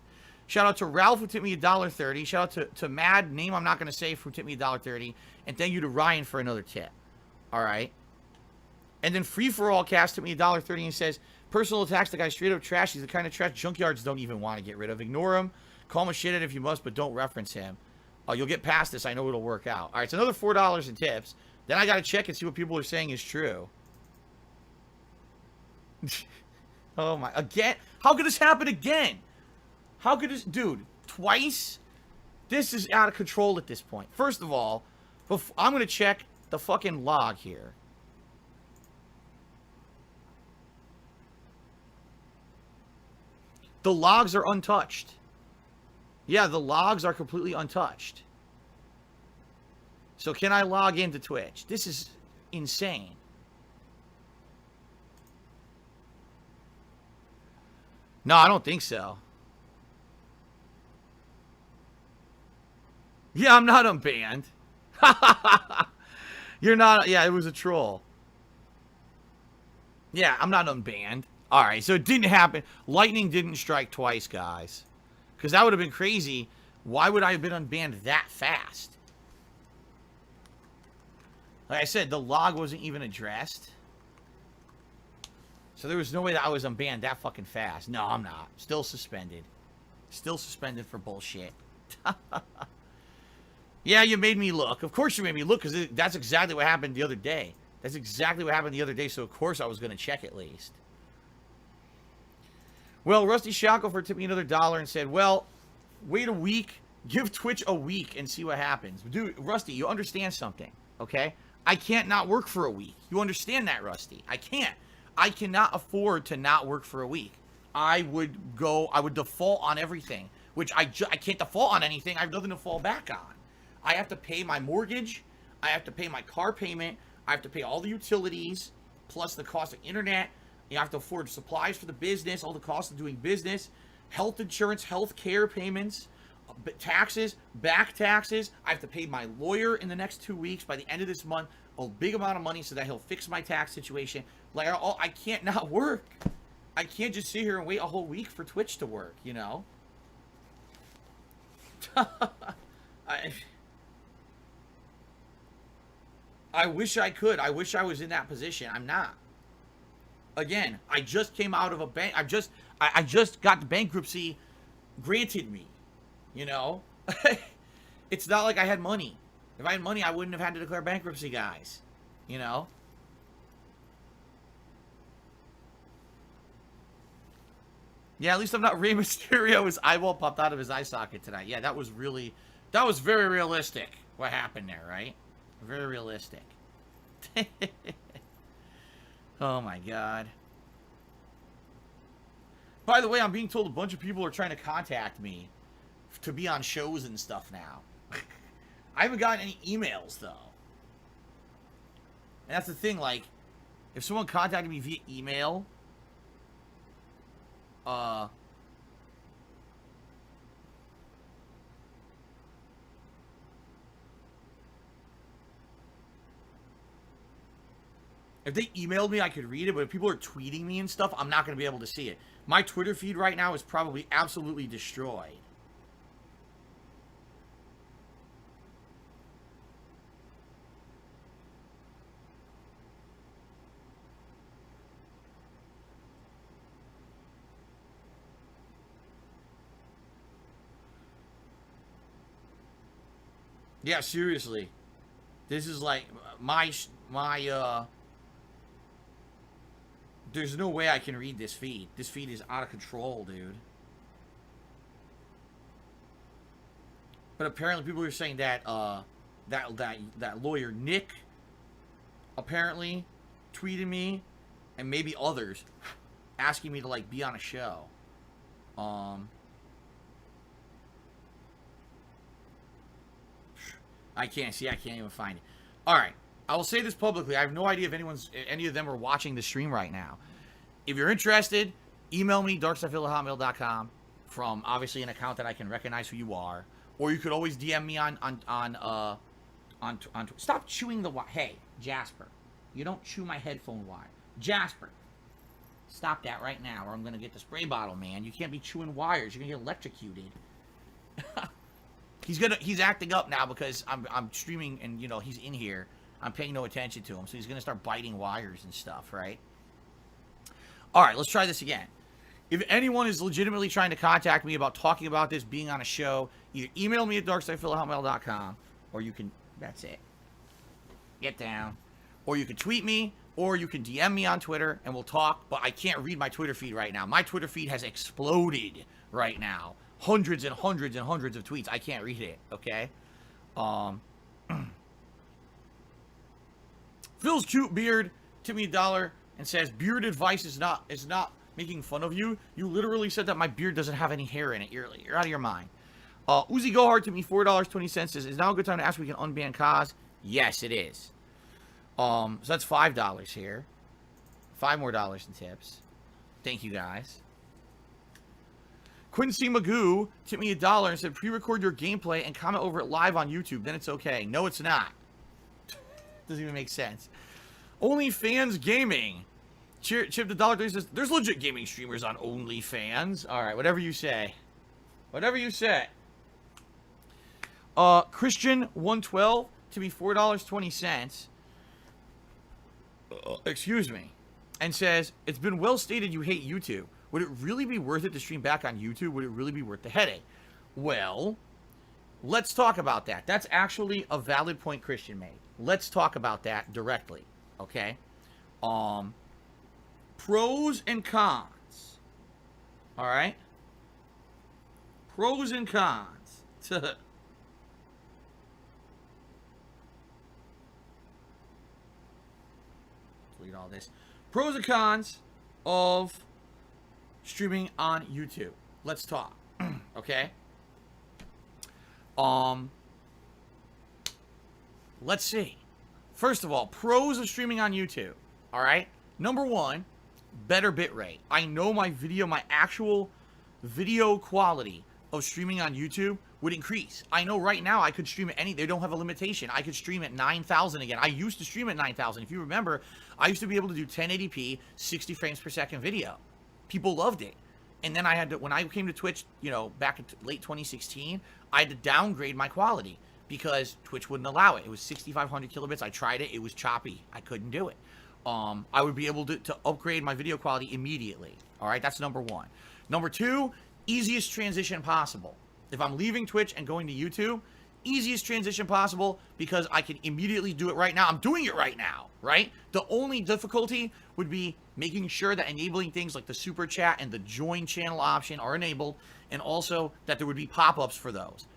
Shout out to Ralph, who tipped me $1.30. Shout out to Mad, name I'm not going to say, who tipped me $1.30. And thank you to Ryan for another tip. Alright. And then Free For All Cast tipped me $1.30 and says, personal attacks, the guy straight up trash. He's the kind of trash junkyards don't even want to get rid of. Ignore him. Call him a shithead if you must, but don't reference him. You'll get past this. I know it'll work out. Alright, it's another $4 in tips. Then I got to check and see what people are saying is true. Oh my, again? How could this happen again? How could this, dude, twice? This is out of control at this point. First of all, I'm going to check the fucking log here. The logs are untouched. Yeah, the logs are completely untouched. So can I log into Twitch? This is insane. No, I don't think so. Yeah, I'm not unbanned. You're not. Yeah, it was a troll. Yeah, I'm not unbanned. Alright, so it didn't happen. Lightning didn't strike twice, guys. Because that would have been crazy. Why would I have been unbanned that fast? Like I said, the log wasn't even addressed. So there was no way that I was unbanned that fucking fast. No, I'm not. Still suspended. Still suspended for bullshit. Yeah, you made me look. Of course you made me look, because that's exactly what happened the other day. That's exactly what happened the other day, so of course I was going to check at least. Well, Rusty Shackelford tipped me another $1 and said, well, wait a week. Give Twitch a week and see what happens. Dude, Rusty, you understand something, okay? I can't not work for a week. You understand that, Rusty? I can't. I cannot afford to not work for a week. I would default on everything, which I can't default on anything. I have nothing to fall back on. I have to pay my mortgage. I have to pay my car payment. I have to pay all the utilities, plus the cost of internet. You have to afford supplies for the business, all the costs of doing business, health insurance, health care payments, taxes, back taxes. I have to pay my lawyer in the next 2 weeks by the end of this month a big amount of money so that he'll fix my tax situation. Like, I can't not work. I can't just sit here and wait a whole week for Twitch to work, you know? I wish I could. I wish I was in that position. I'm not. Again, I just came out of a bank. I just got the bankruptcy granted me, you know? It's not like I had money. If I had money, I wouldn't have had to declare bankruptcy, guys. You know? Yeah, at least I'm not Rey Mysterio. His eyeball popped out of his eye socket tonight. Yeah, that was very realistic what happened there, right? Very realistic. Oh my god. By the way, I'm being told a bunch of people are trying to contact me to be on shows and stuff now. I haven't gotten any emails, though. And that's the thing, like, if someone contacted me via email, if they emailed me, I could read it, but if people are tweeting me and stuff, I'm not going to be able to see it. My Twitter feed right now is probably absolutely destroyed. Yeah, seriously. This is like there's no way I can read this feed. This feed is out of control, dude. But apparently people are saying that that lawyer Nick apparently tweeted me, and maybe others, asking me to like be on a show. I can't even find it. Alright. I will say this publicly. I have no idea if any of them are watching the stream right now. If you're interested, email me, darksydephil@hotmail.com, from obviously an account that I can recognize who you are. Or you could always DM me on stop chewing the wire. Hey, Jasper, you don't chew my headphone wire. Jasper, stop that right now, or I'm gonna get the spray bottle, man. You can't be chewing wires. You're gonna get electrocuted. He's acting up now because I'm streaming and you know he's in here. I'm paying no attention to him, so he's gonna start biting wires and stuff, right? All right, let's try this again. If anyone is legitimately trying to contact me about talking about this, being on a show, either email me at darksydephil@hotmail.com, or you can, that's it. Get down. Or you can tweet me, or you can DM me on Twitter, and we'll talk, but I can't read my Twitter feed right now. My Twitter feed has exploded right now. Hundreds and hundreds and hundreds of tweets. I can't read it, okay? Phil's cute beard tipped me $1 and says, beard advice is not making fun of you. You literally said that my beard doesn't have any hair in it. You're out of your mind. Uzi Gohard tipped me $4.20. Says, is now a good time to ask if we can unban Kaz? Yes, it is. So that's $5 here. $5 more in tips. Thank you, guys. Quincy Magoo tipped me $1 and said, pre-record your gameplay and comment over it live on YouTube. Then it's okay. No, it's not. Doesn't even make sense. OnlyFans Gaming. Chip the $1 says, there's legit gaming streamers on OnlyFans. Alright, whatever you say. Whatever you say. Christian112 to be $4.20. Excuse me. And says, it's been well stated you hate YouTube. Would it really be worth it to stream back on YouTube? Would it really be worth the headache? Well, let's talk about that. That's actually a valid point Christian made. Let's talk about that directly. Okay? Pros and cons. Alright? Pros and cons. Delete all this. Pros and cons of streaming on YouTube. Let's talk. Okay? Let's see. First of all, pros of streaming on YouTube. Alright? Number one, better bitrate. I know my actual video quality of streaming on YouTube would increase. I know right now I could stream at they don't have a limitation. I could stream at 9,000 again. I used to stream at 9,000. If you remember, I used to be able to do 1080p, 60 frames per second video. People loved it. And then I had to, when I came to Twitch, you know, back in late 2016, I had to downgrade my quality because Twitch wouldn't allow it. It was 6,500 kilobits. I tried it. It was choppy. I couldn't do it. I would be able to upgrade my video quality immediately. All right, that's number one. Number two, easiest transition possible. If I'm leaving Twitch and going to YouTube, easiest transition possible because I can immediately do it right now. I'm doing it right now, right? The only difficulty would be making sure that enabling things like the super chat and the join channel option are enabled, and also that there would be pop-ups for those.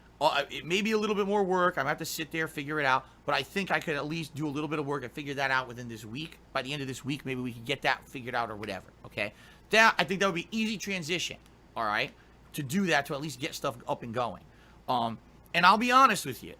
It may be a little bit more work. I'm going to have to sit there, figure it out, but I think I could at least do a little bit of work and figure that out within this week. By the end of this week, maybe we can get that figured out or whatever, okay? That, I think that would be easy transition, all right, to do that, to at least get stuff up and going. And I'll be honest with you.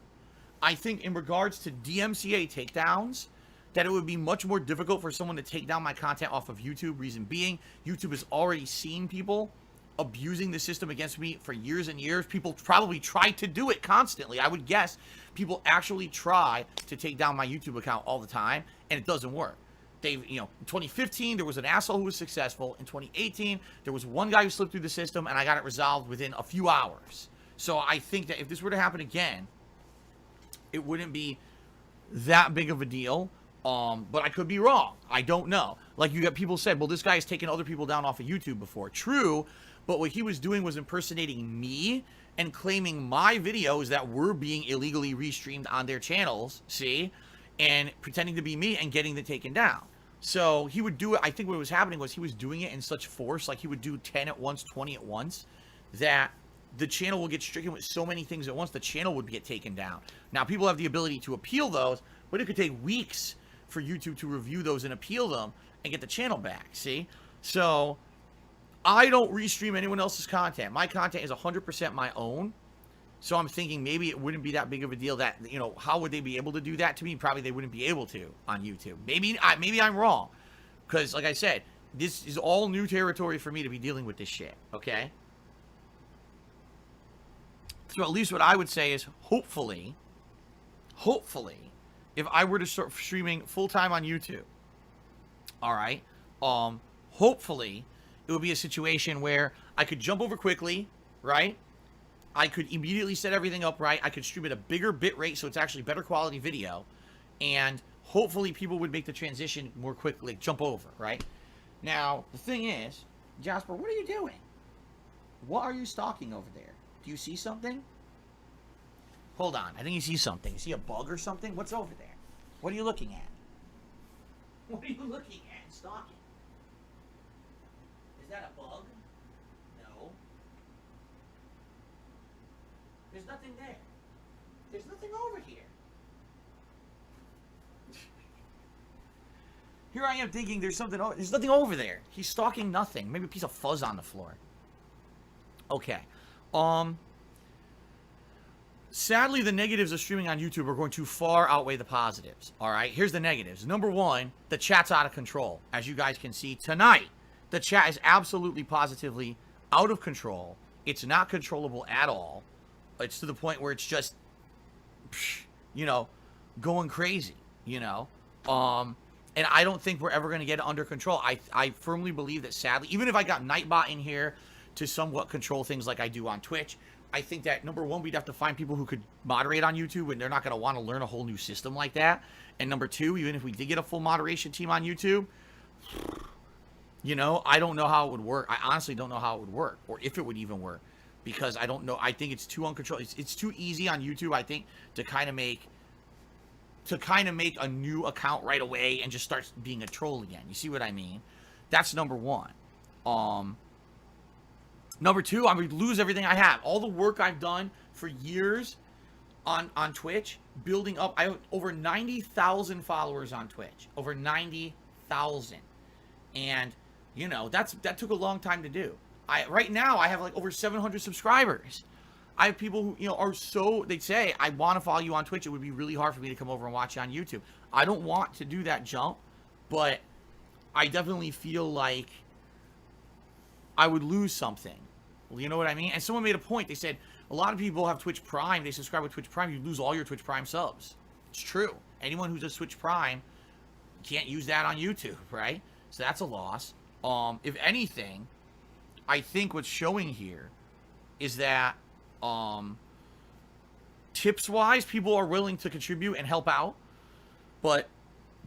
I think in regards to DMCA takedowns, that it would be much more difficult for someone to take down my content off of YouTube. Reason being, YouTube has already seen people abusing the system against me for years and years. People probably try to do it constantly. I would guess people actually try to take down my YouTube account all the time, and it doesn't work. In 2015, there was an asshole who was successful. In 2018, there was one guy who slipped through the system, and I got it resolved within a few hours. So I think that if this were to happen again, it wouldn't be that big of a deal. But I could be wrong. I don't know. Like, you got people said, well, this guy has taken other people down off of YouTube before. True, but what he was doing was impersonating me and claiming my videos that were being illegally restreamed on their channels, see? And pretending to be me and getting them taken down. So he would do it. I think what was happening was he was doing it in such force, like he would do 10 at once, 20 at once, that the channel will get stricken with so many things at once, the channel would get taken down. Now, people have the ability to appeal those, but it could take weeks for YouTube to review those and appeal them and get the channel back, see? So I don't restream anyone else's content. My content is 100% my own. So I'm thinking maybe it wouldn't be that big of a deal that, how would they be able to do that to me? Probably they wouldn't be able to on YouTube. Maybe I'm wrong. Because, like I said, this is all new territory for me to be dealing with this shit, okay? So at least what I would say is, hopefully, if I were to start streaming full-time on YouTube, all right, hopefully it would be a situation where I could jump over quickly, right? I could immediately set everything up right. I could stream at a bigger bit rate, so it's actually better quality video. And hopefully people would make the transition more quickly, like jump over, right? Now, the thing is, Jasper, what are you doing? What are you stalking over there? Do you see something? Hold on. I think you see something. You see a bug or something? What's over there? What are you looking at? What are you looking at? Stalking. Is that a bug? No. There's nothing there. There's nothing over here. Here I am thinking there's something. There's nothing over there. He's stalking nothing. Maybe a piece of fuzz on the floor. Okay. Sadly, the negatives of streaming on YouTube are going to far outweigh the positives. All right, here's the negatives. Number one, the chat's out of control. As you guys can see tonight, the chat is absolutely positively out of control. It's not controllable at all. It's to the point where it's just, going crazy, And I don't think we're ever going to get it under control. I firmly believe that, sadly, even if I got Nightbot in here to somewhat control things like I do on Twitch, I think that, number one, we'd have to find people who could moderate on YouTube, and they're not going to want to learn a whole new system like that. And number two, even if we did get a full moderation team on YouTube, I don't know how it would work. I honestly don't know how it would work, or if it would even work, because I don't know. I think it's too uncontrolled. It's too easy on YouTube, I think, to kind of make a new account right away and just start being a troll again. You see what I mean? That's number one. Number two, I would lose everything I have. All the work I've done for years on Twitch, building up. I have over 90,000 followers on Twitch. Over 90,000. And, that took a long time to do. Right now, I have like over 700 subscribers. I have people who, are they'd say, I want to follow you on Twitch. It would be really hard for me to come over and watch you on YouTube. I don't want to do that jump, but I definitely feel like I would lose something. You know what I mean? And someone made a point. They said, a lot of people have Twitch Prime. They subscribe with Twitch Prime. You lose all your Twitch Prime subs. It's true. Anyone who does Twitch Prime can't use that on YouTube, right? So that's a loss. If anything, I think what's showing here is that tips-wise, people are willing to contribute and help out. But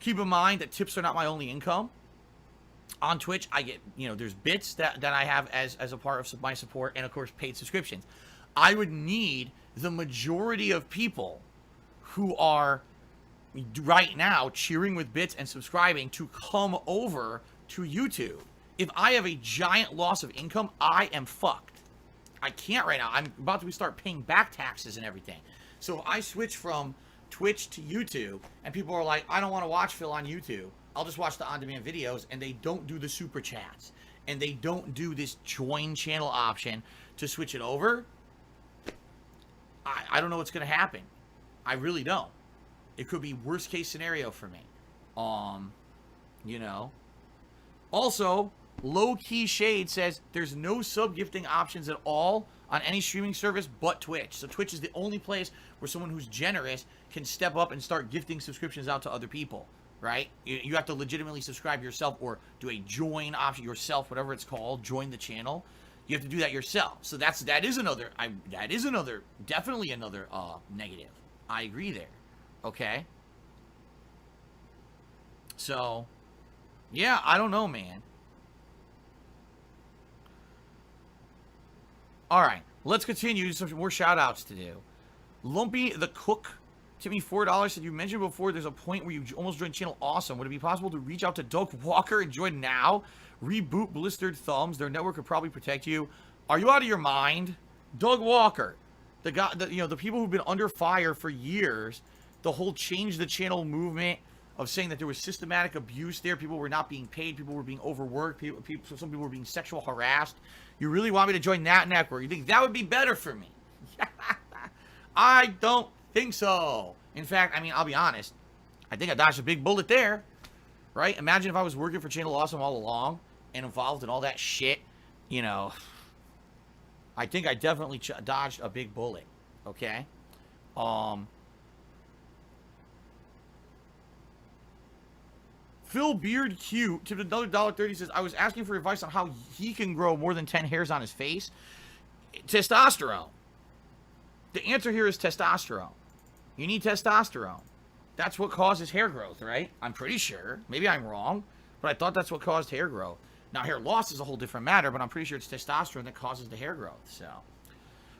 keep in mind that tips are not my only income. On Twitch, I get, there's bits that I have as a part of my support, and of course paid subscriptions. I would need the majority of people who are right now cheering with bits and subscribing to come over to YouTube. If I have a giant loss of income, I am fucked. I can't right now. I'm about to start paying back taxes and everything. So if I switch from Twitch to YouTube, and people are like, I don't want to watch Phil on YouTube, I'll just watch the on-demand videos, and they don't do the super chats, and they don't do this join channel option to switch it over, I don't know what's going to happen. I really don't. It could be worst case scenario for me. You know. Also, Low Key Shade says there's no sub gifting options at all on any streaming service but Twitch. So Twitch is the only place where someone who's generous can step up and start gifting subscriptions out to other people, right? You have to legitimately subscribe yourself or do a join option yourself, whatever it's called, join the channel. You have to do that yourself. So that is another definitely another negative. I agree there. Okay. So, yeah, I don't know, man. All right, let's continue. Some more shout-outs to do. Lumpy the Cook tipped me $4. Said, you mentioned before there's a point where you almost joined channel awesome. Would it be possible to reach out to Doug Walker and join now? Reboot Blistered Thumbs. Their network could probably protect you. Are you out of your mind? Doug Walker, the guy, the people who've been under fire for years, the whole change the channel movement of saying that there was systematic abuse there. People were not being paid. People were being overworked. Some people were being sexual harassed. You really want me to join that network? You think that would be better for me? I don't think so. In fact, I mean, I'll be honest. I think I dodged a big bullet there, right? Imagine if I was working for Channel Awesome all along and involved in all that shit, you know. I think I definitely dodged a big bullet, okay? Phil Beard Cute tipped another $1.30. Says, I was asking for advice on how he can grow more than 10 hairs on his face. Testosterone. The answer here is testosterone. You need testosterone. That's what causes hair growth, right? I'm pretty sure. Maybe I'm wrong, but I thought that's what caused hair growth. Now, hair loss is a whole different matter, but I'm pretty sure it's testosterone that causes the hair growth. So,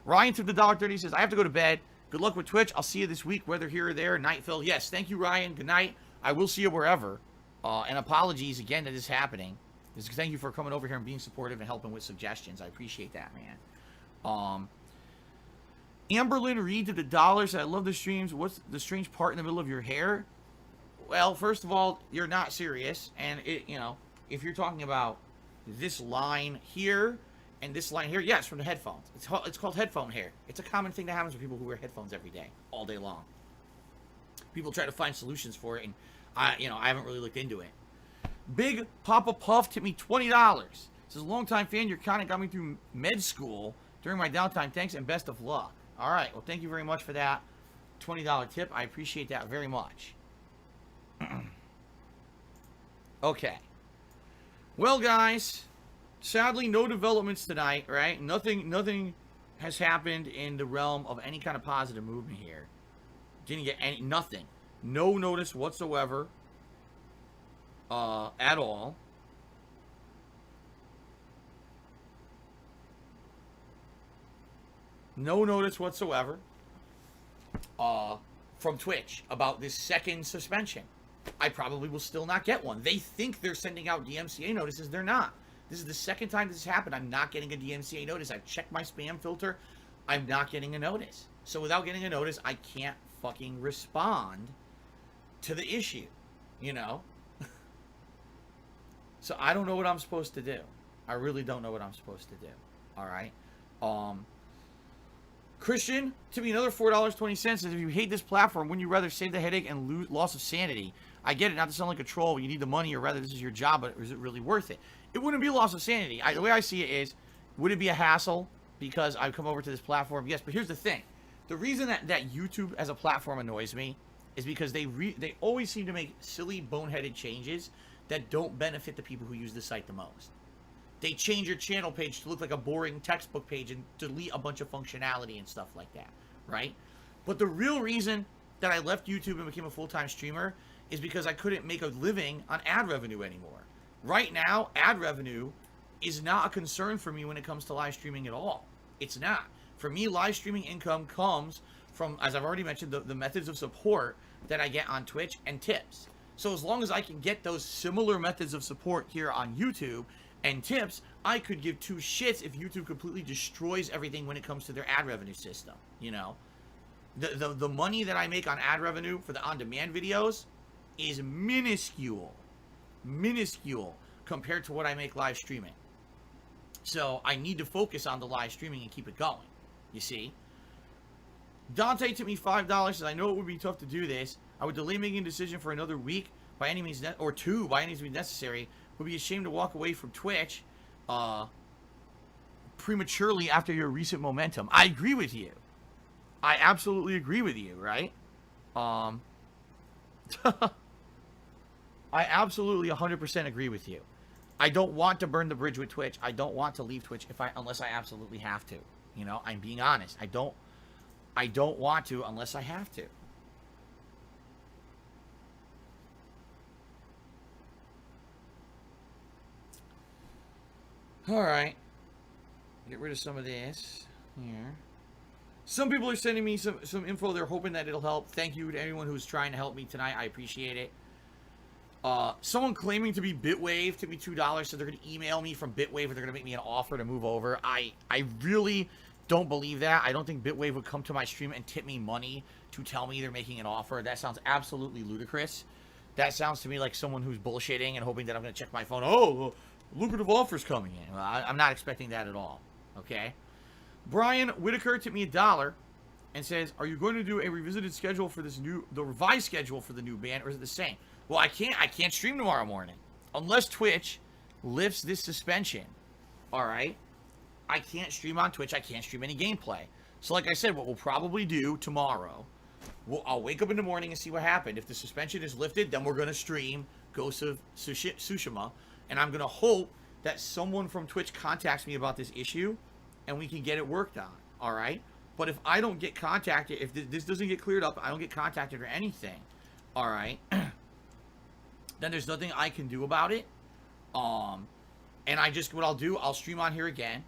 Ryan tipped the $1.30. Says, I have to go to bed. Good luck with Twitch. I'll see you this week, whether here or there. Nightfall. Yes, thank you, Ryan. Good night. I will see you wherever. And apologies again that this is happening. Thank you for coming over here and being supportive and helping with suggestions. I appreciate that, man. Amberlyn Reed to the $1 said, I love the streams. What's the strange part in the middle of your hair? Well, first of all, you're not serious. And, if you're talking about this line here and this line here, yes, from the headphones. It's called headphone hair. It's a common thing that happens with people who wear headphones every day, all day long. People try to find solutions for it, and I haven't really looked into it. Big Papa Puff tipped me $20. Says, longtime fan, you kind of got me through med school during my downtime. Thanks and best of luck. All right, well, thank you very much for that $20 tip. I appreciate that very much. Okay. Well, guys, sadly, no developments tonight, right? Nothing has happened in the realm of any kind of positive movement here. Didn't get nothing. No notice whatsoever at all. No notice whatsoever from Twitch about this second suspension. I probably will still not get one. They think they're sending out DMCA notices. They're not. This is the second time this has happened. I'm not getting a DMCA notice. I've checked my spam filter. I'm not getting a notice. So without getting a notice, I can't fucking respond to the issue, So I don't know what I'm supposed to do. I really don't know what I'm supposed to do. All right. Christian, to me, another $4.20 says, if you hate this platform, wouldn't you rather save the headache and loss of sanity? I get it, not to sound like a troll, you need the money, or rather this is your job, but is it really worth it? It wouldn't be a loss of sanity. The way I see it is, would it be a hassle because I've come over to this platform? Yes, but here's the thing. The reason that YouTube as a platform annoys me is because they always seem to make silly, boneheaded changes that don't benefit the people who use the site the most. They change your channel page to look like a boring textbook page and delete a bunch of functionality and stuff like that, right? But the real reason that I left YouTube and became a full-time streamer is because I couldn't make a living on ad revenue anymore. Right now, ad revenue is not a concern for me when it comes to live streaming at all. It's not. For me, live streaming income comes from, as I've already mentioned, the methods of support that I get on Twitch and tips. So as long as I can get those similar methods of support here on YouTube and tips, I could give two shits if YouTube completely destroys everything when it comes to their ad revenue system. The money that I make on ad revenue for the on-demand videos is minuscule compared to what I make live streaming. So I need to focus on the live streaming and keep it going. You see? Dante tipped me $5, says, I know it would be tough to do this. I would delay making a decision for another week by any means, or two by any means necessary. Would be ashamed to walk away from Twitch prematurely after your recent momentum. I agree with you. I absolutely agree with you, right? I absolutely 100% agree with you. I don't want to burn the bridge with Twitch. I don't want to leave Twitch unless I absolutely have to. You know, I'm being honest. I don't want to unless I have to. All right. Get rid of some of this here. Some people are sending me some info. They're hoping that it'll help. Thank you to anyone who's trying to help me tonight. I appreciate it. Someone claiming to be Bitwave took me $2, so they're going to email me from Bitwave and they're going to make me an offer to move over. I really don't believe that. I don't think Bitwave would come to my stream and tip me money to tell me they're making an offer. That sounds absolutely ludicrous. That sounds to me like someone who's bullshitting and hoping that I'm going to check my phone. Oh, lucrative offers coming in. Well, I'm not expecting that at all. Okay? Brian Whitaker tipped me $1 and says, are you going to do a revisited schedule for the revised schedule for the new band, or is it the same? Well, I can't stream tomorrow morning unless Twitch lifts this suspension. All right? I can't stream on Twitch. I can't stream any gameplay. So like I said, what we'll probably do tomorrow, I'll wake up in the morning and see what happened. If the suspension is lifted, then we're going to stream Ghost of Tsushima. And I'm going to hope that someone from Twitch contacts me about this issue and we can get it worked on. All right? But if I don't get contacted, if this doesn't get cleared up, I don't get contacted or anything, all right, then there's nothing I can do about it. And what I'll do, I'll stream on here again.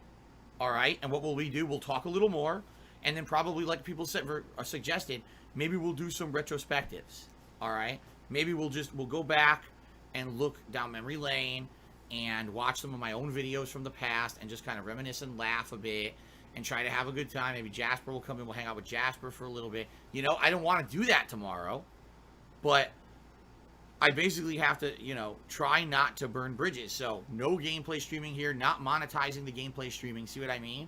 All right. And what will we do? We'll talk a little more. And then probably, like people suggested, maybe we'll do some retrospectives. All right. Maybe we'll go back and look down memory lane and watch some of my own videos from the past and just kind of reminisce and laugh a bit and try to have a good time. Maybe Jasper will come in. We'll hang out with Jasper for a little bit. You know, I don't want to do that tomorrow, but I basically have to, you know, try not to burn bridges. So no gameplay streaming here, not monetizing the gameplay streaming. See what I mean?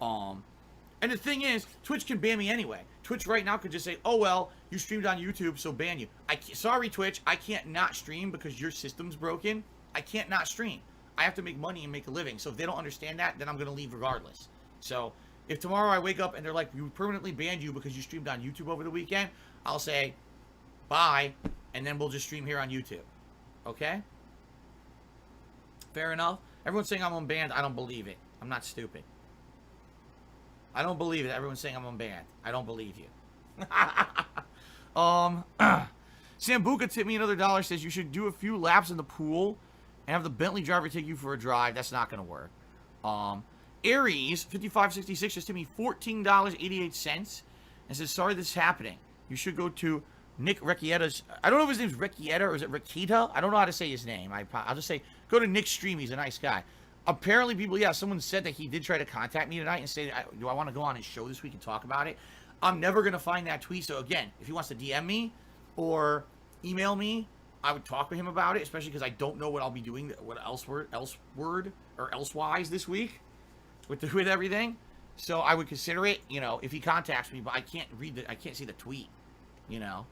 And the thing is, Twitch can ban me anyway. Twitch right now could just say, oh, well, you streamed on YouTube, so ban you. Sorry, Twitch, I can't not stream because your system's broken. I can't not stream. I have to make money and make a living. So if they don't understand that, then I'm going to leave regardless. So if tomorrow I wake up and they're like, we permanently banned you because you streamed on YouTube over the weekend, I'll say, bye, and then we'll just stream here on YouTube. Okay? Fair enough? Everyone's saying I'm unbanned. I don't believe it. I'm not stupid. I don't believe it. Everyone's saying I'm unbanned. I don't believe you. Sambuca tipped me another $1, says you should do a few laps in the pool and have the Bentley driver take you for a drive. That's not going to work. Aries 5566 just tipped me $14.88 and says, sorry this is happening. You should go to Nick Recchieta's, I don't know if his name's Recchieta or is it Recchieta? I don't know how to say his name. I'll just say, go to Nick's stream. He's a nice guy. Apparently, people, someone said that he did try to contact me tonight and say, do I want to go on his show this week and talk about it? I'm never going to find that tweet. So, again, if he wants to DM me or email me, I would talk with him about it, especially because I don't know what I'll be doing, what elsewise this week with everything. So, I would consider it, you know, if he contacts me, but I can't I can't see the tweet, you know.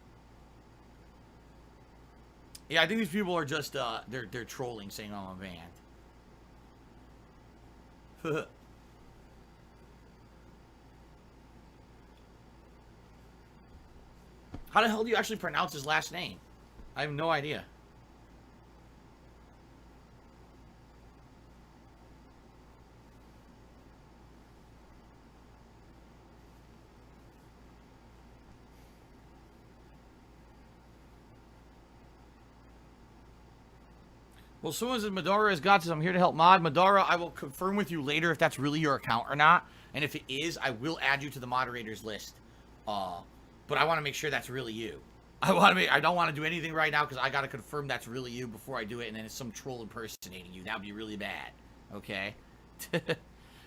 Yeah, I think these people are just, they're trolling, saying, oh, I'm banned. How the hell do you actually pronounce his last name? I have no idea. Well, someone says Madara has got this. I'm here to help mod. Madara, I will confirm with you later if that's really your account or not. And if it is, I will add you to the moderators list. But I want to make sure that's really you. I don't want to do anything right now because I got to confirm that's really you before I do it. And then it's some troll impersonating you. That would be really bad. Okay?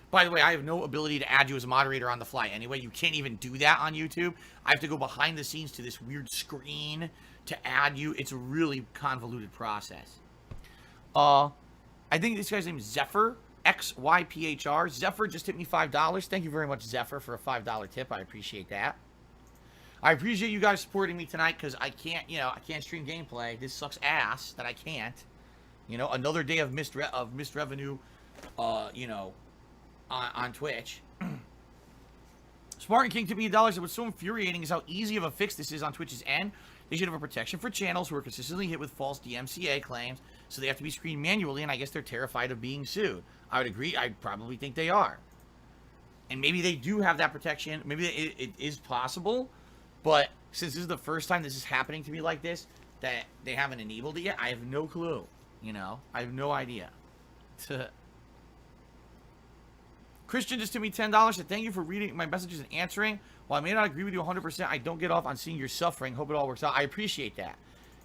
By the way, I have no ability to add you as a moderator on the fly anyway. You can't even do that on YouTube. I have to go behind the scenes to this weird screen to add you. It's a really convoluted process. I think this guy's name is Zephyr XYPHR. Zephyr just tipped me $5. Thank you very much, Zephyr, for a $5 tip. I appreciate that. I appreciate you guys supporting me tonight because I can't, I can't stream gameplay. This sucks ass that I can't. Another day of missed revenue, on Twitch. Spartan King tipped me $1. What's so infuriating is how easy of a fix this is on Twitch's end. They should have a protection for channels who are consistently hit with false DMCA claims, so they have to be screened manually, and I guess they're terrified of being sued. I would agree. I probably think they are. And maybe they do have that protection. Maybe it is possible, but since this is the first time this is happening to me like this, that they haven't enabled it yet, I have no clue. I have no idea. Christian just tipped me $10. Said, thank you for reading my messages and answering. While I may not agree with you 100%, I don't get off on seeing your suffering. Hope it all works out. I appreciate that.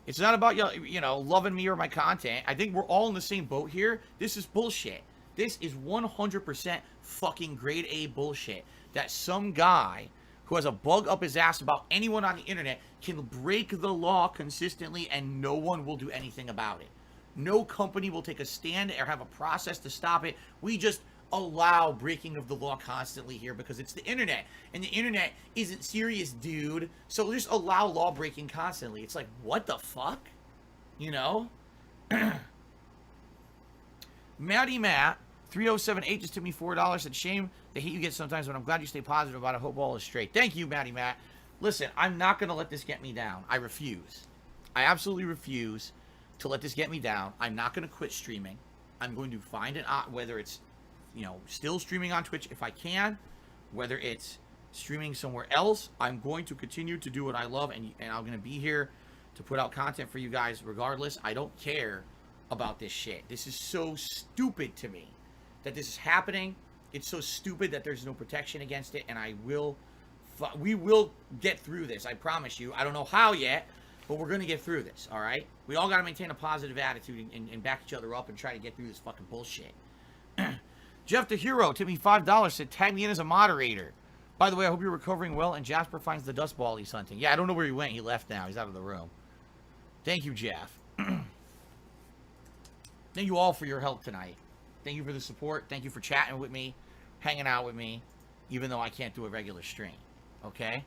It's not about, loving me or my content. I think we're all in the same boat here. This is bullshit. This is 100% fucking grade A bullshit. That some guy who has a bug up his ass about anyone on the internet can break the law consistently and no one will do anything about it. No company will take a stand or have a process to stop it. We just allow breaking of the law constantly here because it's the internet, and the internet isn't serious, dude. So just allow law breaking constantly. It's like, what the fuck? Matty Matt 3078 just took me $4. Said, shame the hate you get sometimes, but I'm glad you stay positive about it. Hope all is straight. Thank you, Matty Matt. Listen, I'm not gonna let this get me down. I refuse. I absolutely refuse to let this get me down. I'm not gonna quit streaming. I'm going to find an whether it's still streaming on Twitch if I can, whether it's streaming somewhere else. I'm going to continue to do what I love, and I'm going to be here to put out content for you guys regardless. I don't care about this shit. This is so stupid to me that this is happening. It's so stupid that there's no protection against it, and we will get through this. I promise you. I don't know how yet, but we're going to get through this, all right? We all got to maintain a positive attitude and back each other up and try to get through this fucking bullshit. Jeff the Hero tipped me $5. Said, tag me in as a moderator. By the way, I hope you're recovering well and Jasper finds the dust ball he's hunting. Yeah, I don't know where he went. He left now. He's out of the room. Thank you, Jeff. Thank you all for your help tonight. Thank you for the support. Thank you for chatting with me, hanging out with me, even though I can't do a regular stream. Okay?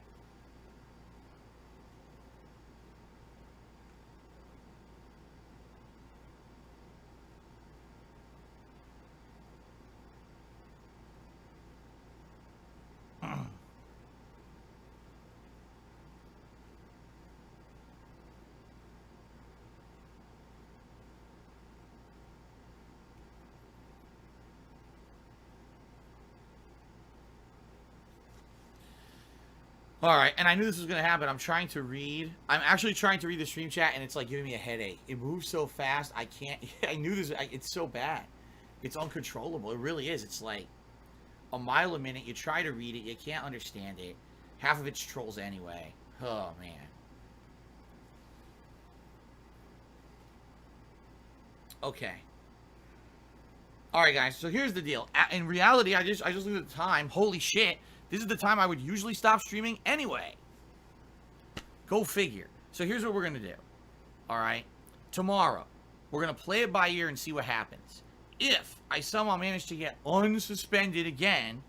All right, and I knew this was going to happen. I'm actually trying to read the stream chat, and it's like giving me a headache. It moves so fast, I can't. I knew this. It's so bad. It's uncontrollable. It really is. It's like a mile a minute. You try to read it, you can't understand it. Half of it's trolls anyway. Oh, man. Okay. All right, guys. So here's the deal. In reality, I just looked at the time. Holy shit. This is the time I would usually stop streaming anyway. Go figure. So here's what we're going to do. All right? Tomorrow, we're going to play it by ear and see what happens. If I somehow manage to get unsuspended again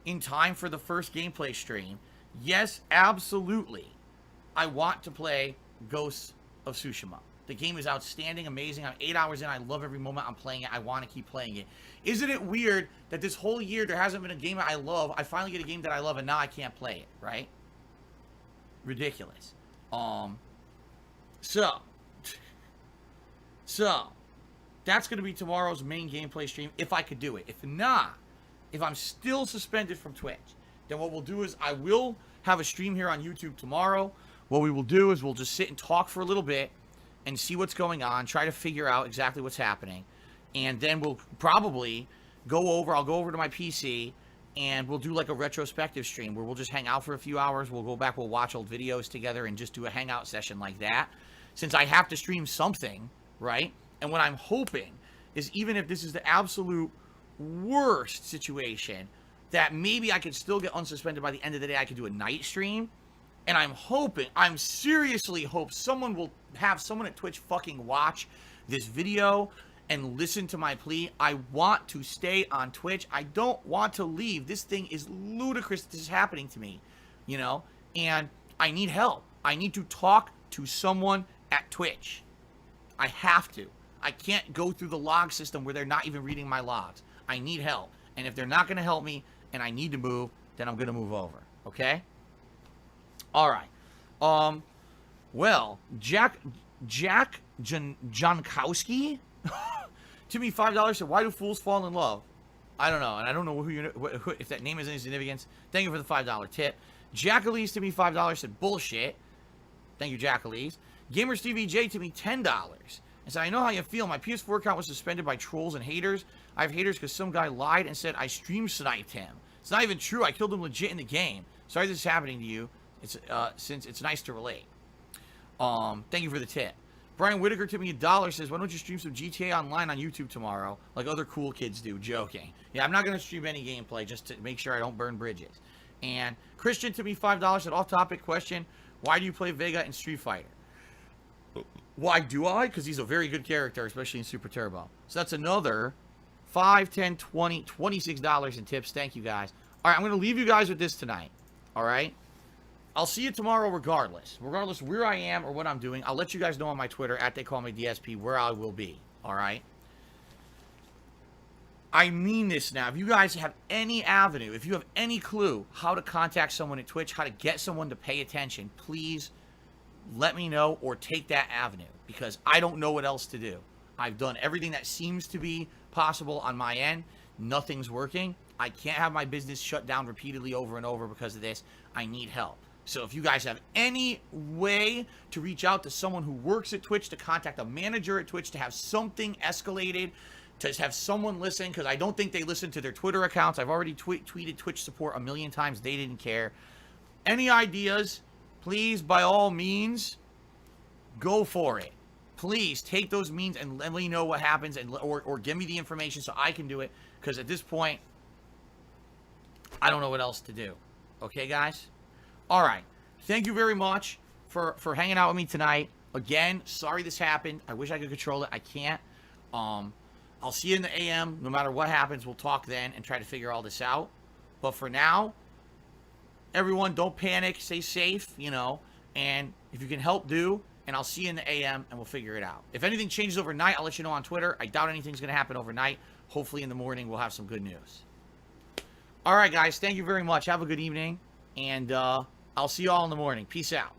in time for the first gameplay stream, yes, absolutely, I want to play Ghosts of Tsushima. The game is outstanding, amazing. I'm 8 hours in. I love every moment I'm playing it. I want to keep playing it. Isn't it weird that this whole year there hasn't been a game that I love? I finally get a game that I love, and now I can't play it, right? Ridiculous. So that's going to be tomorrow's main gameplay stream, if I could do it. If not, if I'm still suspended from Twitch, then what we'll do is I will have a stream here on YouTube tomorrow. What we will do is we'll just sit and talk for a little bit and see what's going on, try to figure out exactly what's happening, and then we'll probably I'll go over to my PC, and we'll do like a retrospective stream where we'll just hang out for a few hours. We'll go back, we'll watch old videos together and just do a hangout session like that, since I have to stream something, right? And what I'm hoping is, even if this is the absolute worst situation, that maybe I could still get unsuspended by the end of the day. I could do a night stream. And I'm seriously hope someone will have someone at Twitch fucking watch this video and listen to my plea. I want to stay on Twitch. I don't want to leave. This thing is ludicrous. This is happening to me, you know, and I need help. I need to talk to someone at Twitch. I have to. I can't go through the log system where they're not even reading my logs. I need help. And if they're not going to help me and I need to move, then I'm going to move over. Okay? All right. Well, Jack Jankowski to me $5 said, "Why do fools fall in love?" I don't know, and I don't know who if that name has any significance. Thank you for the $5 tip. Jackalese to me $5 said, "Bullshit." Thank you, Jackalese. Gamer Steve EJ to me $10 and said, "I know how you feel. My PS4 account was suspended by trolls and haters. I have haters because some guy lied and said I stream sniped him. It's not even true. I killed him legit in the game. Sorry this is happening to you. It's since it's nice to relate." Thank you for the tip. Brian Whitaker to me $1 says, "Why don't you stream some GTA Online on YouTube tomorrow, like other cool kids do?" Joking. Yeah, I'm not going to stream any gameplay just to make sure I don't burn bridges. And Christian to me $5 said, "Off-topic question, why do you play Vega in Street Fighter?" Why do I? Because he's a very good character, especially in Super Turbo. So that's another $5, $10, $20, $26 in tips. Thank you, guys. All right, I'm going to leave you guys with this tonight. All right? I'll see you tomorrow regardless. Regardless where I am or what I'm doing, I'll let you guys know on my Twitter, @TheyCallMeDSP, where I will be. All right? I mean this now. If you guys have any avenue, if you have any clue how to contact someone at Twitch, how to get someone to pay attention, please let me know or take that avenue, because I don't know what else to do. I've done everything that seems to be possible on my end. Nothing's working. I can't have my business shut down repeatedly over and over because of this. I need help. So if you guys have any way to reach out to someone who works at Twitch, to contact a manager at Twitch, to have something escalated, to have someone listen, because I don't think they listen to their Twitter accounts. I've already tweeted Twitch support a million times. They didn't care. Any ideas, please, by all means, go for it. Please take those means and let me know what happens, and or give me the information so I can do it, because at this point, I don't know what else to do. Okay, guys? All right. Thank you very much for hanging out with me tonight. Again, sorry this happened. I wish I could control it. I can't. I'll see you in the AM. No matter what happens, we'll talk then and try to figure all this out. But for now, everyone, don't panic. Stay safe, you know. And if you can help, do. And I'll see you in the AM, and we'll figure it out. If anything changes overnight, I'll let you know on Twitter. I doubt anything's going to happen overnight. Hopefully in the morning, we'll have some good news. All right, guys. Thank you very much. Have a good evening. And I'll see you all in the morning. Peace out.